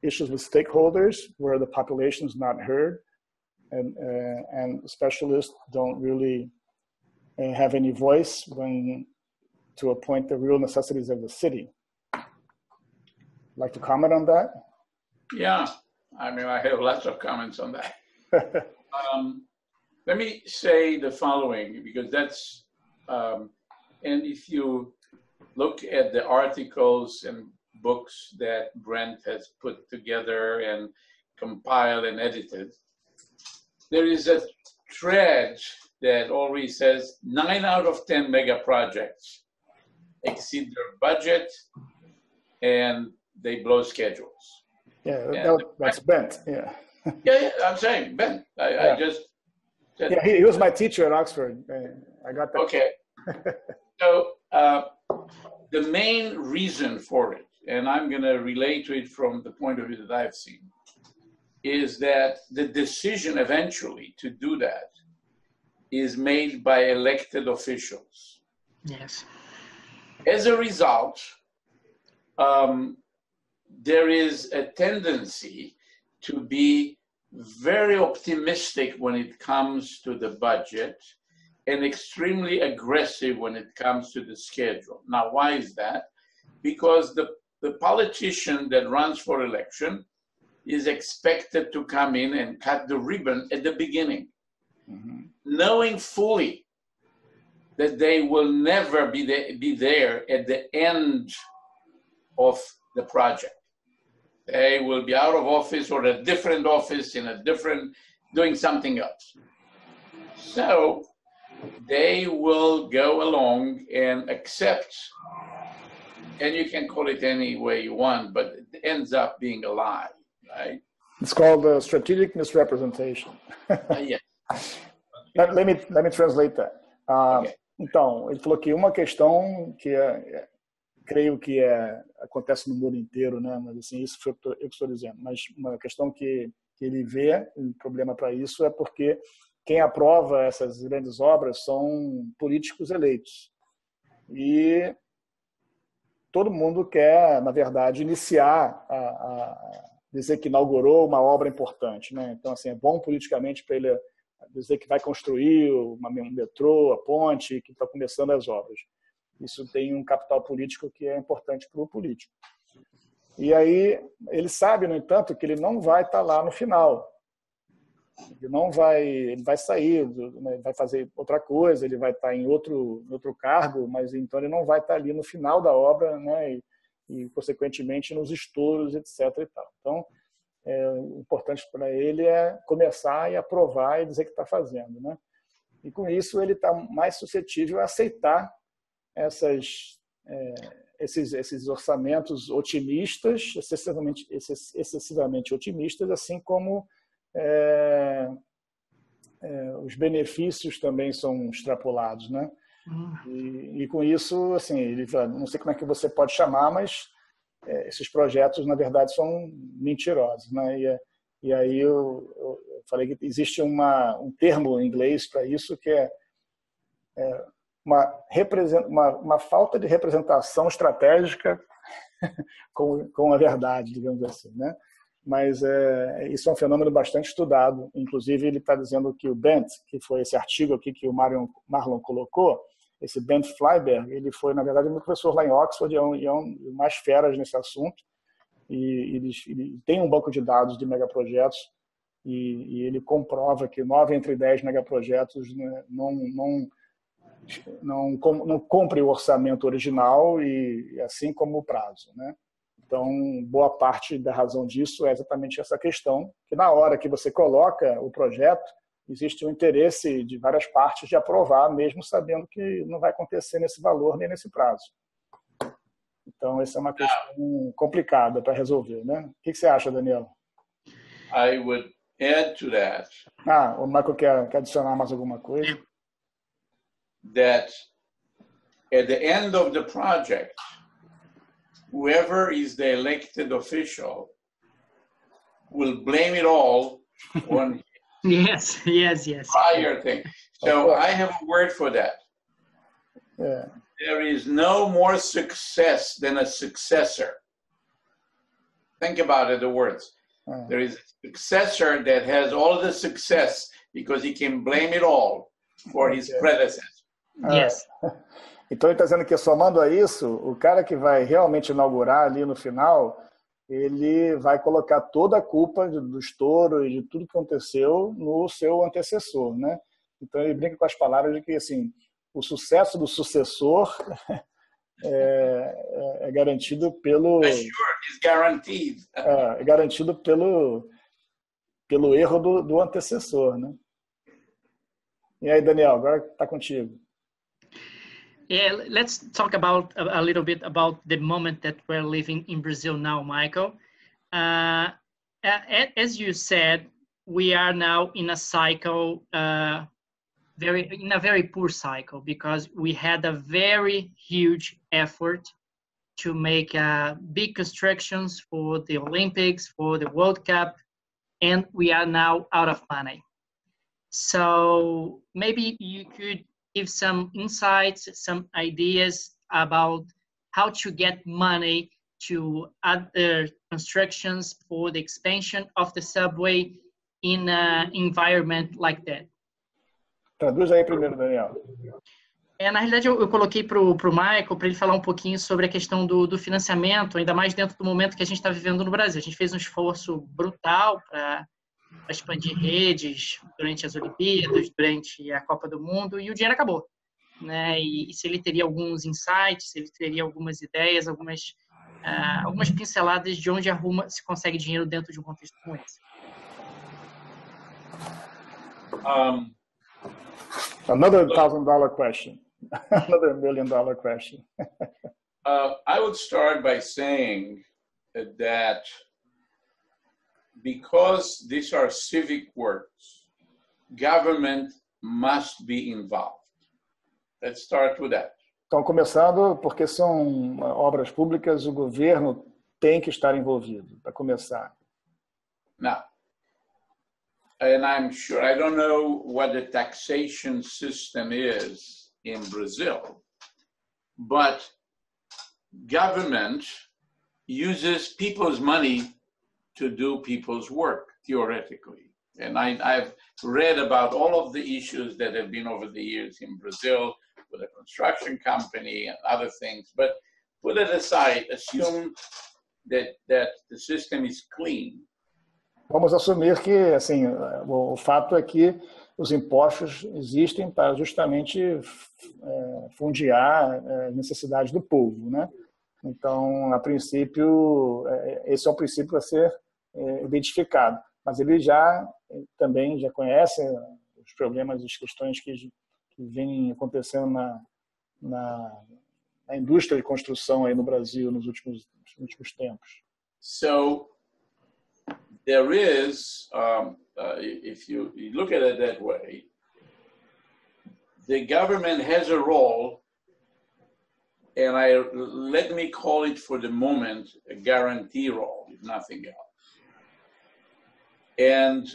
issues with stakeholders where the population is not heard, and specialists don't really have any voice when to appoint the real necessities of the city. Like to comment on that? Yeah, I mean, I have lots of comments on that. Let me say the following, because that's, and if you look at the articles and books that Brent has put together and compiled and edited, there is a thread that always says 9 out of 10 mega projects exceed their budget and they blow schedules. Yeah, that's Bent, yeah. Yeah, I'm saying, Ben, I just said. Yeah, he was my teacher at Oxford. I got that. Okay. So the main reason for it, and I'm going to relate to it from the point of view that I've seen, is that the decision eventually to do that is made by elected officials. Yes. As a result, there is a tendency to be very optimistic when it comes to the budget and extremely aggressive when it comes to the schedule. Now, why is that? Because the politician that runs for election is expected to come in and cut the ribbon at the beginning, knowing fully that they will never be there at the end of the project. They will be out of office or a different office in a different, doing something else. So they will go along and accept, and you can call it any way you want, but it ends up being a lie, right? It's called strategic misrepresentation. Yes. Let me translate that. Okay. Então, ele falou que uma questão que creio que acontece no mundo inteiro, né? Mas assim, isso foi eu que estou dizendo. Mas uma questão que ele vê, um problema para isso, é porque quem aprova essas grandes obras são políticos eleitos. E todo mundo quer, na verdade, iniciar dizer que inaugurou uma obra importante, né? Então, assim, é bom politicamente para ele dizer que vai construir um metrô, a ponte, que está começando as obras. Isso tem um capital político que é importante para o político. E aí ele sabe, no entanto, que ele não vai estar lá no final. Ele vai sair, né, vai fazer outra coisa, ele vai estar em outro cargo, mas então ele não vai estar ali no final da obra, né, e consequentemente nos estouros, etc. E tal. Então, o importante para ele é começar e aprovar e dizer que está fazendo, né? E com isso ele está mais suscetível a aceitar esses orçamentos otimistas, excessivamente otimistas, assim como os benefícios também são extrapolados, né? E com isso, assim, ele fala, não sei como é que você pode chamar, mas esses projetos, na verdade, são mentirosos, né? E aí eu falei que existe um termo em inglês para isso que é uma falta de representação estratégica com a verdade, digamos assim, né? Mas isso é um fenômeno bastante estudado. Inclusive, ele está dizendo que o Bent, que foi esse artigo aqui que o Marlon colocou, esse Bent Flyberg, ele foi, na verdade, meu professor lá em Oxford, e é um mais feras nesse assunto, e ele tem um banco de dados de megaprojetos, e ele comprova que 9 entre 10 megaprojetos não cumpre o orçamento original, e assim como o prazo, né? Então, boa parte da razão disso é exatamente essa questão, que na hora que você coloca o projeto, existe um interesse de várias partes de aprovar, mesmo sabendo que não vai acontecer nesse valor nem nesse prazo. Então, essa é uma questão complicada para resolver, né? O que você acha, Daniel? I would add to that. O Michael quer adicionar mais alguma coisa? That at the end of the project, whoever is the elected official will blame it all on Yes. prior thing. So I have a word for that. Yeah. There is no more success than a successor. Think about it, the words. There is a successor that has all the success because he can blame it all for his predecessor. Yes. Então ele está dizendo que, somando a isso, o cara que vai realmente inaugurar ali no final, ele vai colocar toda a culpa do estouro e de tudo que aconteceu no seu antecessor, né? Então ele brinca com as palavras de que, assim, o sucesso do sucessor é garantido pelo... Sure, it's guaranteed. É garantido pelo erro do antecessor, né? E aí, Daniel, agora está contigo. Yeah, let's talk about a little bit about the moment that we're living in Brazil now, Michael. As you said, we are now in a cycle, in a very poor cycle, because we had a very huge effort to make big constructions for the Olympics, for the World Cup, and we are now out of money. So maybe you could give some insights, some ideas about how to get money to other constructions for the expansion of the subway in an environment like that. Traduz aí primeiro, Daniel. Na realidade, eu coloquei para o Michael, para ele falar um pouquinho sobre a questão do financiamento, ainda mais dentro do momento que a gente está vivendo no Brasil. A gente fez um esforço brutal para expandir redes durante as Olimpíadas, durante a Copa do Mundo, e o dinheiro acabou, né? E se ele teria alguns insights, se ele teria algumas ideias, algumas pinceladas de onde se consegue dinheiro dentro de um contexto como esse. Another $1,000 question. Another $1 million question. I would start by saying that because these are civic works, government must be involved. Let's start with that. Então, começando, porque são obras públicas, o governo tem que estar envolvido, para começar. Now, and I'm sure, I don't know what the taxation system is in Brazil, but government uses people's money to do people's work, theoretically. And I've read about all of the issues that have been over the years in Brazil with a construction company and other things, but put it aside, assume that the system is clean. Vamos assumir que, assim, o fato é que os impostos existem para justamente fundiar as necessidades do povo, né? Então, a princípio, esse é um princípio a ser identificado. Mas ele também já conhece os problemas, as questões que vêm acontecendo na indústria de construção aí no Brasil nos últimos tempos. So, there is, if you look at it that way, the government has a role, and let me call it for the moment a guarantee role, if nothing else. And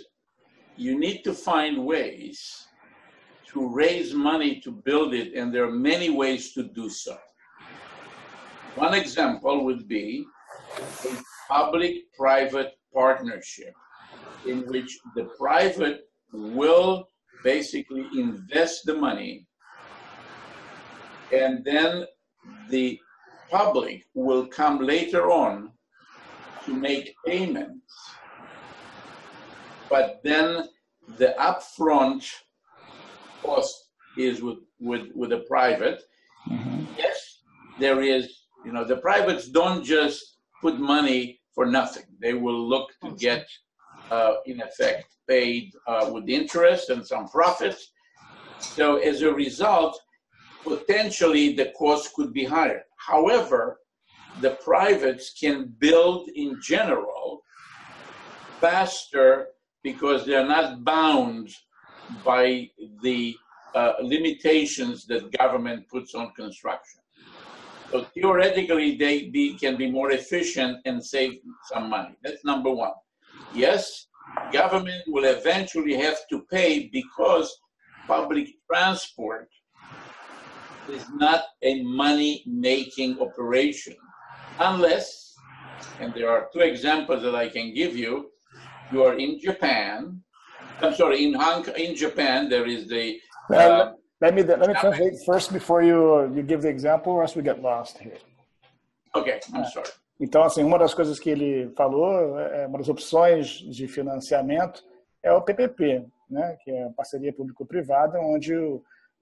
you need to find ways to raise money to build it, and there are many ways to do so. One example would be a public-private partnership in which the private will basically invest the money, and then the public will come later on to make payments. But then the upfront cost is with the private. Mm-hmm. Yes, there is, the privates don't just put money for nothing. They will look to get, in effect, paid with interest and some profits. So as a result, potentially the cost could be higher. However, the privates can build in general faster because they're not bound by the limitations that government puts on construction. So theoretically, they can be more efficient and save some money. That's number one. Yes, government will eventually have to pay because public transport is not a money-making operation unless, and there are two examples that I can give you. You are in Japan. I'm sorry, in Japan there is the. Let me translate first before you give the example, or else we get lost here. Okay, I'm sorry. Então, assim, uma das coisas que ele falou, uma das opções de financiamento é o PPP, né? Que é a parceria público-privada, onde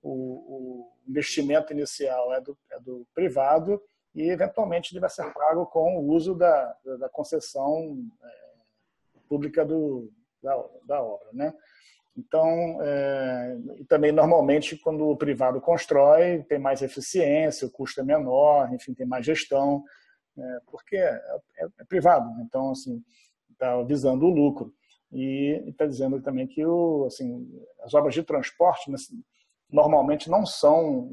o investimento inicial é do privado e, eventualmente, ele vai ser pago com o uso da concessão pública da obra, né? Então, e também, normalmente, quando o privado constrói, tem mais eficiência, o custo é menor, enfim, tem mais gestão, porque é privado. Então, assim, está visando o lucro. E está dizendo também que as obras de transporte normalmente não são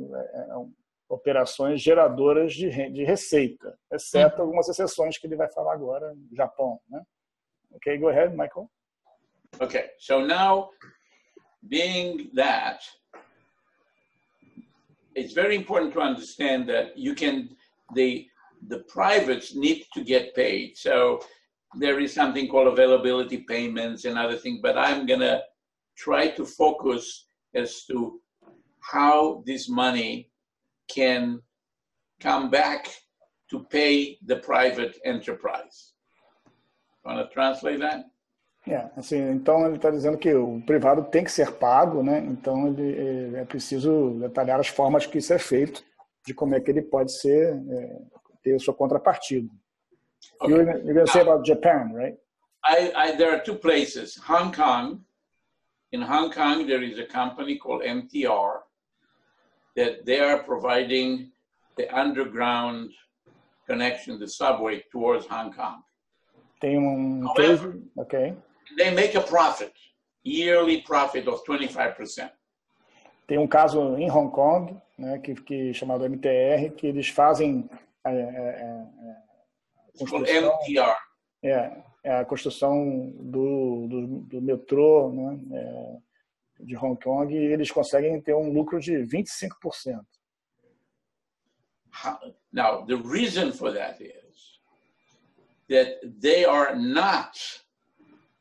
operações geradoras de receita, exceto algumas exceções que ele vai falar agora no Japão, né? Okay, go ahead, Michael. Okay, so now, being that, it's very important to understand that the privates need to get paid. So there is something called availability payments and other things, but I'm gonna try to focus as to how this money can come back to pay the private enterprise. Want to translate that? Assim, então ele está dizendo que o privado tem que ser pago, né? Então é preciso detalhar as formas que isso é feito, de como é que ele pode ter sua contrapartida. Okay. You're going to say about Japan, right? There are two places. Hong Kong. In Hong Kong, there is a company called MTR that they are providing the underground connection, the subway towards Hong Kong. Tem case, okay. They make a profit, yearly profit of 25%. Tem caso em Hong Kong, né, que chamado MTR, que eles fazem a construção, a construção do metrô, né, de Hong Kong, e eles conseguem ter um lucro de 25%. Now, the reason for that is that they are not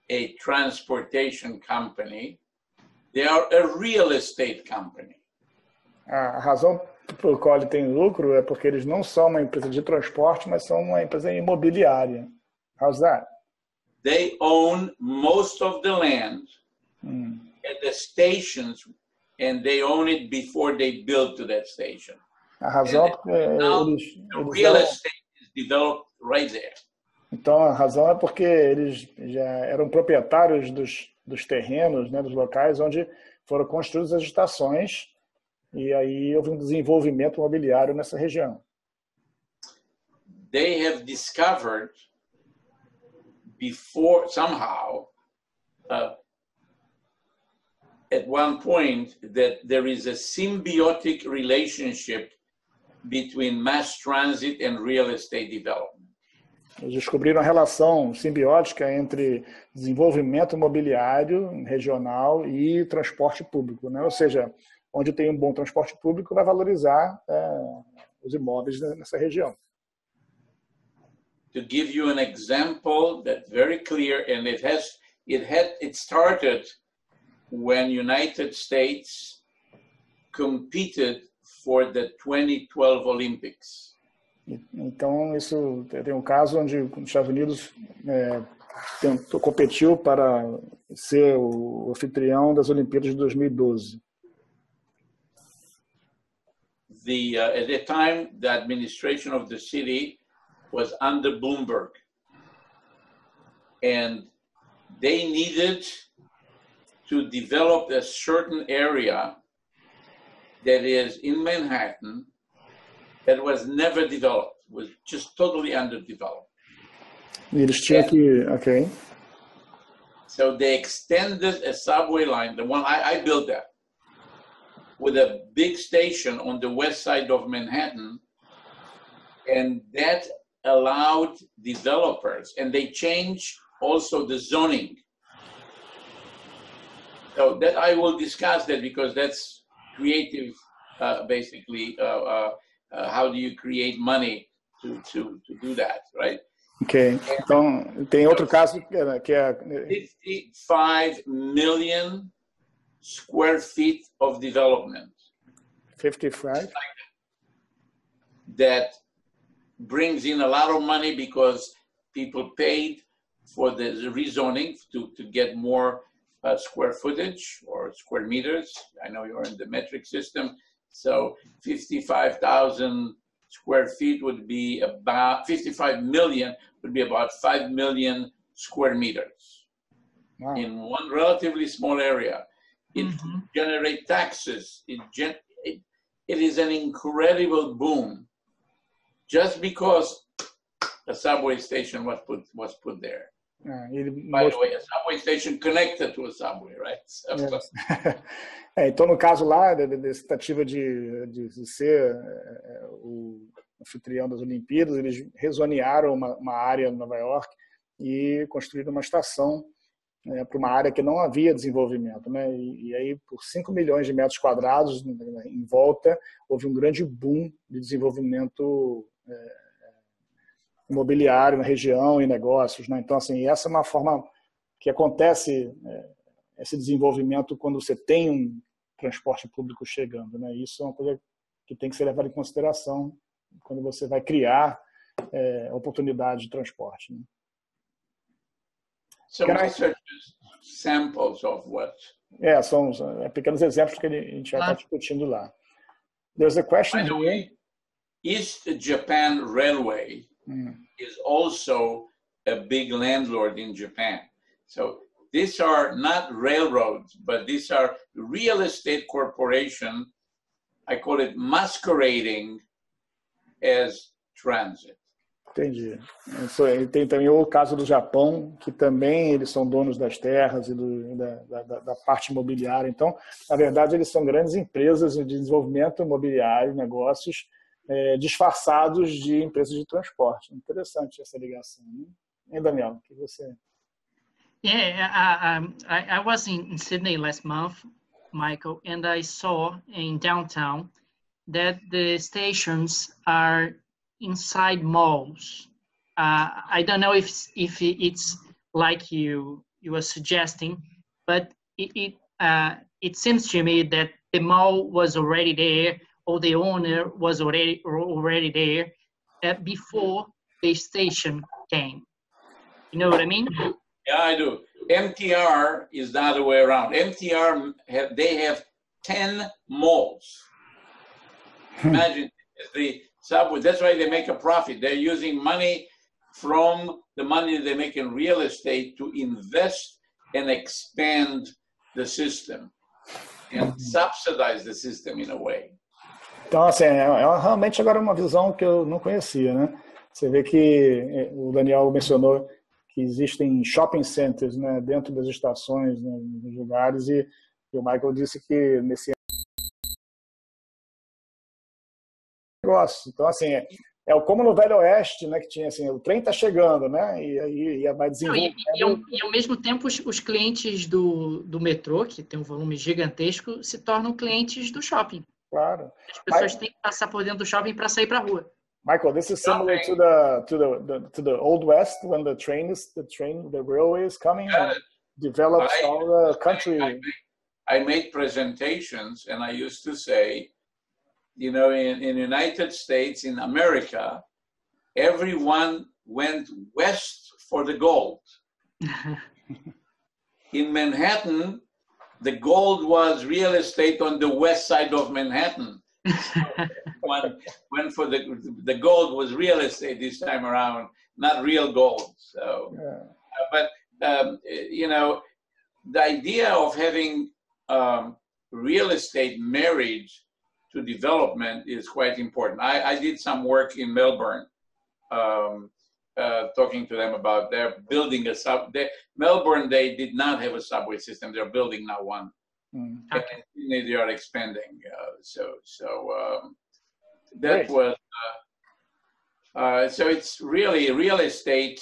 a transportation company, they are a real estate company. A razão pela qual ele tem lucro é porque eles não são uma empresa de transporte, mas são uma empresa imobiliária. How's that? They own most of the land at the stations, and they own it before they build to that station. A razão é porque the real estate is developed right there. Então, a razão é porque eles já eram proprietários dos terrenos, né, dos locais onde foram construídas as estações, e aí houve um desenvolvimento imobiliário nessa região. They have discovered before, somehow, at one point, that there is a symbiotic relationship between mass transit and real estate development. Eles descobriram a relação simbiótica entre desenvolvimento imobiliário regional e transporte público, né? Ou seja, onde tem um bom transporte público vai valorizar os imóveis nessa região. To give you an example that's very clear, and it started when United States competed for the 2012 Olympics. Então, isso tem um caso onde os Estados Unidos competiu para ser o anfitrião das Olimpíadas de 2012. At the time, the administration of the city was under Bloomberg, and they needed to develop a certain area that is in Manhattan that was never developed, was just totally underdeveloped. Eles tinham que, okay. So they extended a subway line, the one I built that, with a big station on the west side of Manhattan, and that allowed developers, and they changed also the zoning. So that I will discuss that because that's creative, basically. How do you create money to do that, right? Ok. Então, tem outro caso que é 55 million square feet of development. 55? That brings in a lot of money because people paid for the rezoning to get more square footage or square meters. I know you're in the metric system. So 55,000 square feet would be about 55 million, would be about 5 million square meters. Wow. In one relatively small area. It generates taxes. It is an incredible boom just because a subway station was put there. By the way, a subway station connected to a subway, right? So, então, no caso lá, dessa tentativa de ser o anfitrião das Olimpíadas, eles rezonearam uma área em Nova York e construíram uma estação para uma área que não havia desenvolvimento, né? E aí, por 5 milhões de metros quadrados em volta, houve um grande boom de desenvolvimento imobiliário na região e negócios, né? Então, assim, essa é uma forma que acontece esse desenvolvimento quando você tem um transporte público chegando, né? Isso é uma coisa que tem que ser levada em consideração quando você vai criar oportunidades de transporte, né? So research samples of what? São pequenos exemplos que a gente vai estar discutindo lá. There's a question here. East Japan Railway is also a big landlord in Japan. So these are not railroads, but these are real estate corporation. I call it masquerading as transit. Entendi. E tem também o caso do Japão, que também eles são donos das terras e da parte imobiliária. Então, na verdade, eles são grandes empresas de desenvolvimento imobiliário, negócios disfarçados de empresas de transporte. Interessante essa ligação, né? Hein, Daniel? O que você... Yeah, I was in Sydney last month, Michael, and I saw in downtown that the stations are inside malls. I don't know if it's like you were suggesting, but it seems to me that the mall was already there, or the owner was already there before the station came. You know what I mean? Yeah, I do. MTR is the other way around. MTR they have 10 malls. Imagine the subway. That's why they make a profit. They're using money from the money they make in real estate to invest and expand the system and subsidize the system in a way. Então, assim, realmente agora uma visão que eu não conhecia, né? Você vê que o Daniel mencionou que existem shopping centers, né, dentro das estações, né, nos lugares, e o Michael disse que nesse negócio. Então, assim, como no Velho Oeste, né, que tinha assim, o trem está chegando, né, e aí vai desenvolvendo. E ao mesmo tempo, os clientes do metrô, que tem um volume gigantesco, se tornam clientes do shopping. Claro. As pessoas têm que passar por dentro do shopping para sair para a rua. Michael, this is similar to the Old West when the railway is coming and develops all the country. I made presentations and I used to say, you know, in the United States, in America, everyone went west for the gold. In Manhattan, the gold was real estate on the west side of Manhattan. Went for the gold was real estate this time around, not real gold. So, but you know, the idea of having real estate married to development is quite important. I did some work in Melbourne, talking to them about they're building a Melbourne, they did not have a subway system. They're building now one. Okay. And they are expanding. That Great. was so it's really real estate,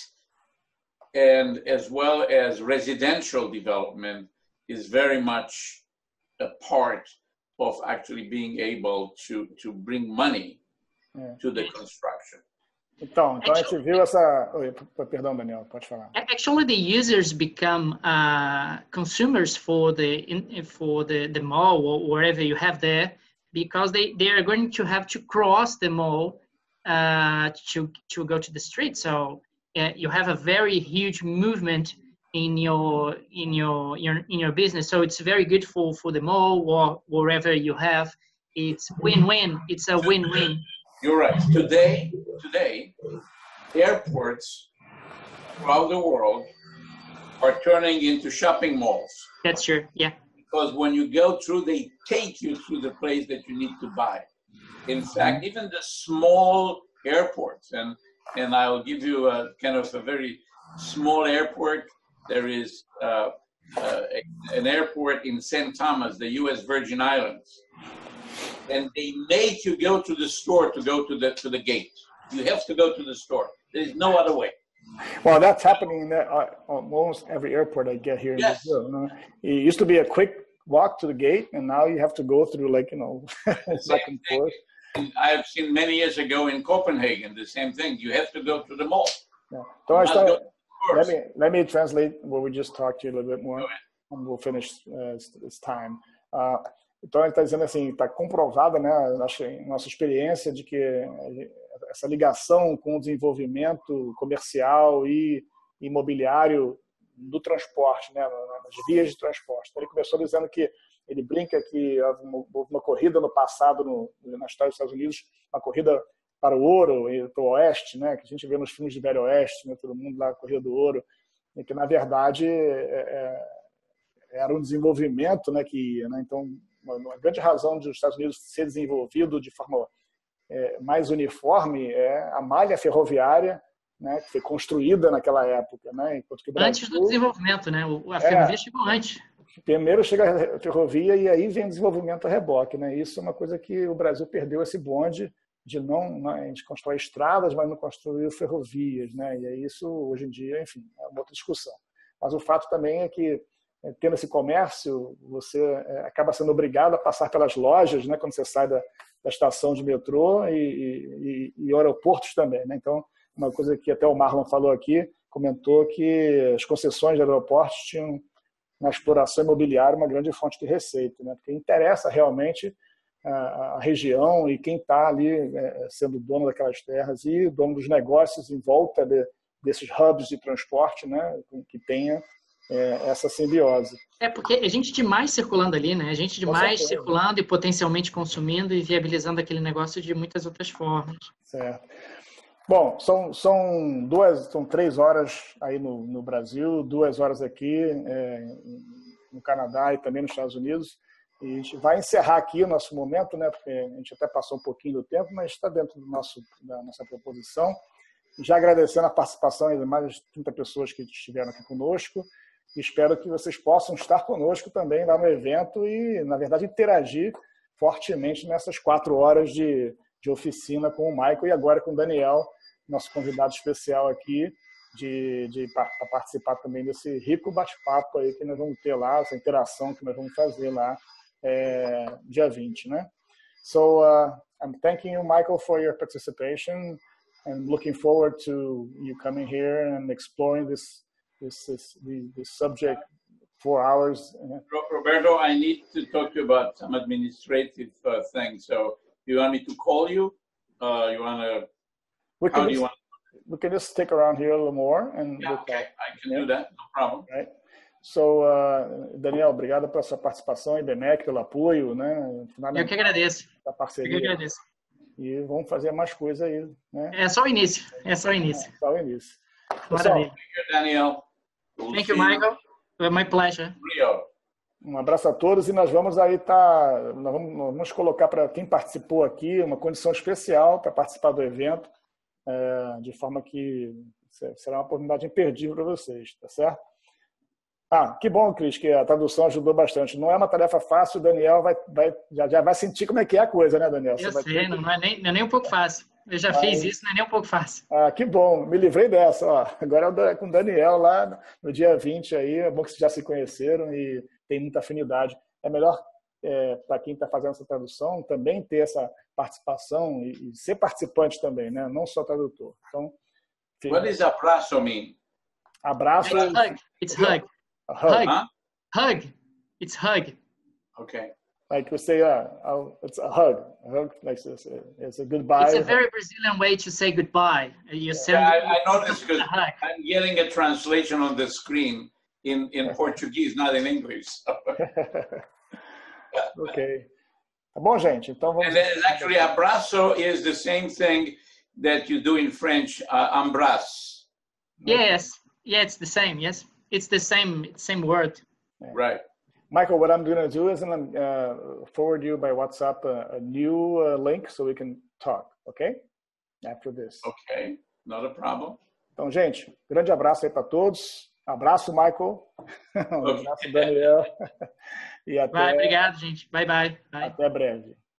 and as well as residential development is very much a part of actually being able to bring money to the construction. Então a gente viu essa... Perdão, Daniel, pode falar. Actually, the users become consumers for the mall or wherever you have there, because they are going to have to cross the mall to go to the street. So you have a very huge movement in your business. So it's very good for the mall or wherever you have. It's win-win. It's a win-win. You're right. Today, airports throughout the world are turning into shopping malls. That's true, yeah. Because when you go through, they take you through the place that you need to buy. In fact, even the small airports, and I'll give you a kind of a very small airport. There is an airport in St. Thomas, the U.S. Virgin Islands. And they make you go to the store to go to the gate. You have to go to the store. There's no other way. Well, that's happening in almost every airport I get here in Brazil. It used to be a quick walk to the gate, and now you have to go through, like, you know, back and forth. I've seen many years ago in Copenhagen the same thing. You have to go to the mall. Yeah. So let me translate what we just talked to you a little bit more, and we'll finish this time. Então ele está dizendo assim, está comprovada, né, nossa experiência de que essa ligação com o desenvolvimento comercial e imobiliário do transporte, né, nas vias de transporte. Então, ele começou dizendo que ele brinca que houve uma corrida no passado na história dos Estados Unidos, uma corrida para o ouro e para o oeste, né, que a gente vê nos filmes de Velho Oeste, né, todo mundo lá corrida do ouro, e que na verdade era um desenvolvimento, né, que, né, então uma grande razão dos Estados Unidos ser desenvolvido de forma mais uniforme é a malha ferroviária, né, que foi construída naquela época, né? Enquanto que o Brasil, antes do desenvolvimento, né? A ferrovia chegou antes. Primeiro chega a ferrovia e aí vem o desenvolvimento a reboque, né? Isso é uma coisa que o Brasil perdeu esse bonde de a gente constrói estradas, mas não construiu ferrovias, né? E aí isso hoje em dia, enfim, é uma outra discussão. Mas o fato também é que tendo esse comércio, você acaba sendo obrigado a passar pelas lojas, né? Quando você sai da estação de metrô e aeroportos também, né? Então, uma coisa que até o Marlon falou aqui, comentou que as concessões de aeroportos tinham na exploração imobiliária uma grande fonte de receita, né? Porque interessa realmente a região e quem está ali sendo dono daquelas terras e dono dos negócios em volta desses hubs de transporte, né? Que tenha essa simbiose. Porque a gente demais circulando ali, né? A gente demais circulando e potencialmente consumindo e viabilizando aquele negócio de muitas outras formas. Certo. Bom, são 3 horas aí no Brasil, 2 horas aqui no Canadá e também nos Estados Unidos. E a gente vai encerrar aqui o nosso momento, né? Porque a gente até passou um pouquinho do tempo, mas está dentro da nossa proposição. Já agradecendo a participação de mais de 30 pessoas que estiveram aqui conosco. Espero que vocês possam estar conosco também lá no evento e, na verdade, interagir fortemente nessas 4 horas de oficina com o Michael e agora com o Daniel, nosso convidado especial aqui, para participar também desse rico bate-papo aí que nós vamos ter lá, essa interação que nós vamos fazer lá dia 20, né? So, I'm thanking you, Michael, for your participation and looking forward to you coming here and exploring this subject 4 hours. Roberto, I need to talk to you about some administrative things. So, you want me to call you? You want to? We can just stick around here a little more and. Yeah, okay, I can do that. No problem. Right. So, Daniel, obrigado pela sua participação, IBMEC, pelo apoio, né? Eu que agradeço. Da parceria. Eu que agradeço. E vamos fazer mais coisa aí, né? É só o início. É só o início. Só o início. Maravilha. Thank you, Daniel. Thank you, Michael. It was my pleasure. Um abraço a todos e nós vamos aí nós vamos colocar para quem participou aqui uma condição especial para participar do evento, de forma que será uma oportunidade imperdível para vocês, tá certo? Que bom, Cris, que a tradução ajudou bastante. Não é uma tarefa fácil, o Daniel já vai sentir como é que é a coisa, né, Daniel? Eu sei, não é nem um pouco fácil. Eu já fiz isso, não é nem um pouco fácil. Que bom, me livrei dessa. Agora é com o Daniel lá no dia 20 aí, é bom que vocês já se conheceram e tem muita afinidade. É melhor para quem está fazendo essa tradução também ter essa participação e ser participante também, né? Não só tradutor. Então, what does abraço mean? Abraço. It's hug. Hug. Hug. It's hug. Okay. Like we say, it's a hug. A hug, like it's a goodbye. It's a very Brazilian way to say goodbye. I noticed because I'm getting a translation on the screen in Portuguese, not in English. Ok. Tá bom, gente? Então vamos. And actually, abraço is the same thing that you do in French, embrasse. Yes. Yeah, it's the same. Yes, it's the same word. Right. Michael, what I'm going to do is I'm going to forward you by WhatsApp a new link so we can talk, okay? After this. Okay, not a problem. Então, gente, grande abraço aí para todos. Abraço, Michael. Abraço, Daniel. E até... Obrigado, gente. Bye, bye. Até breve.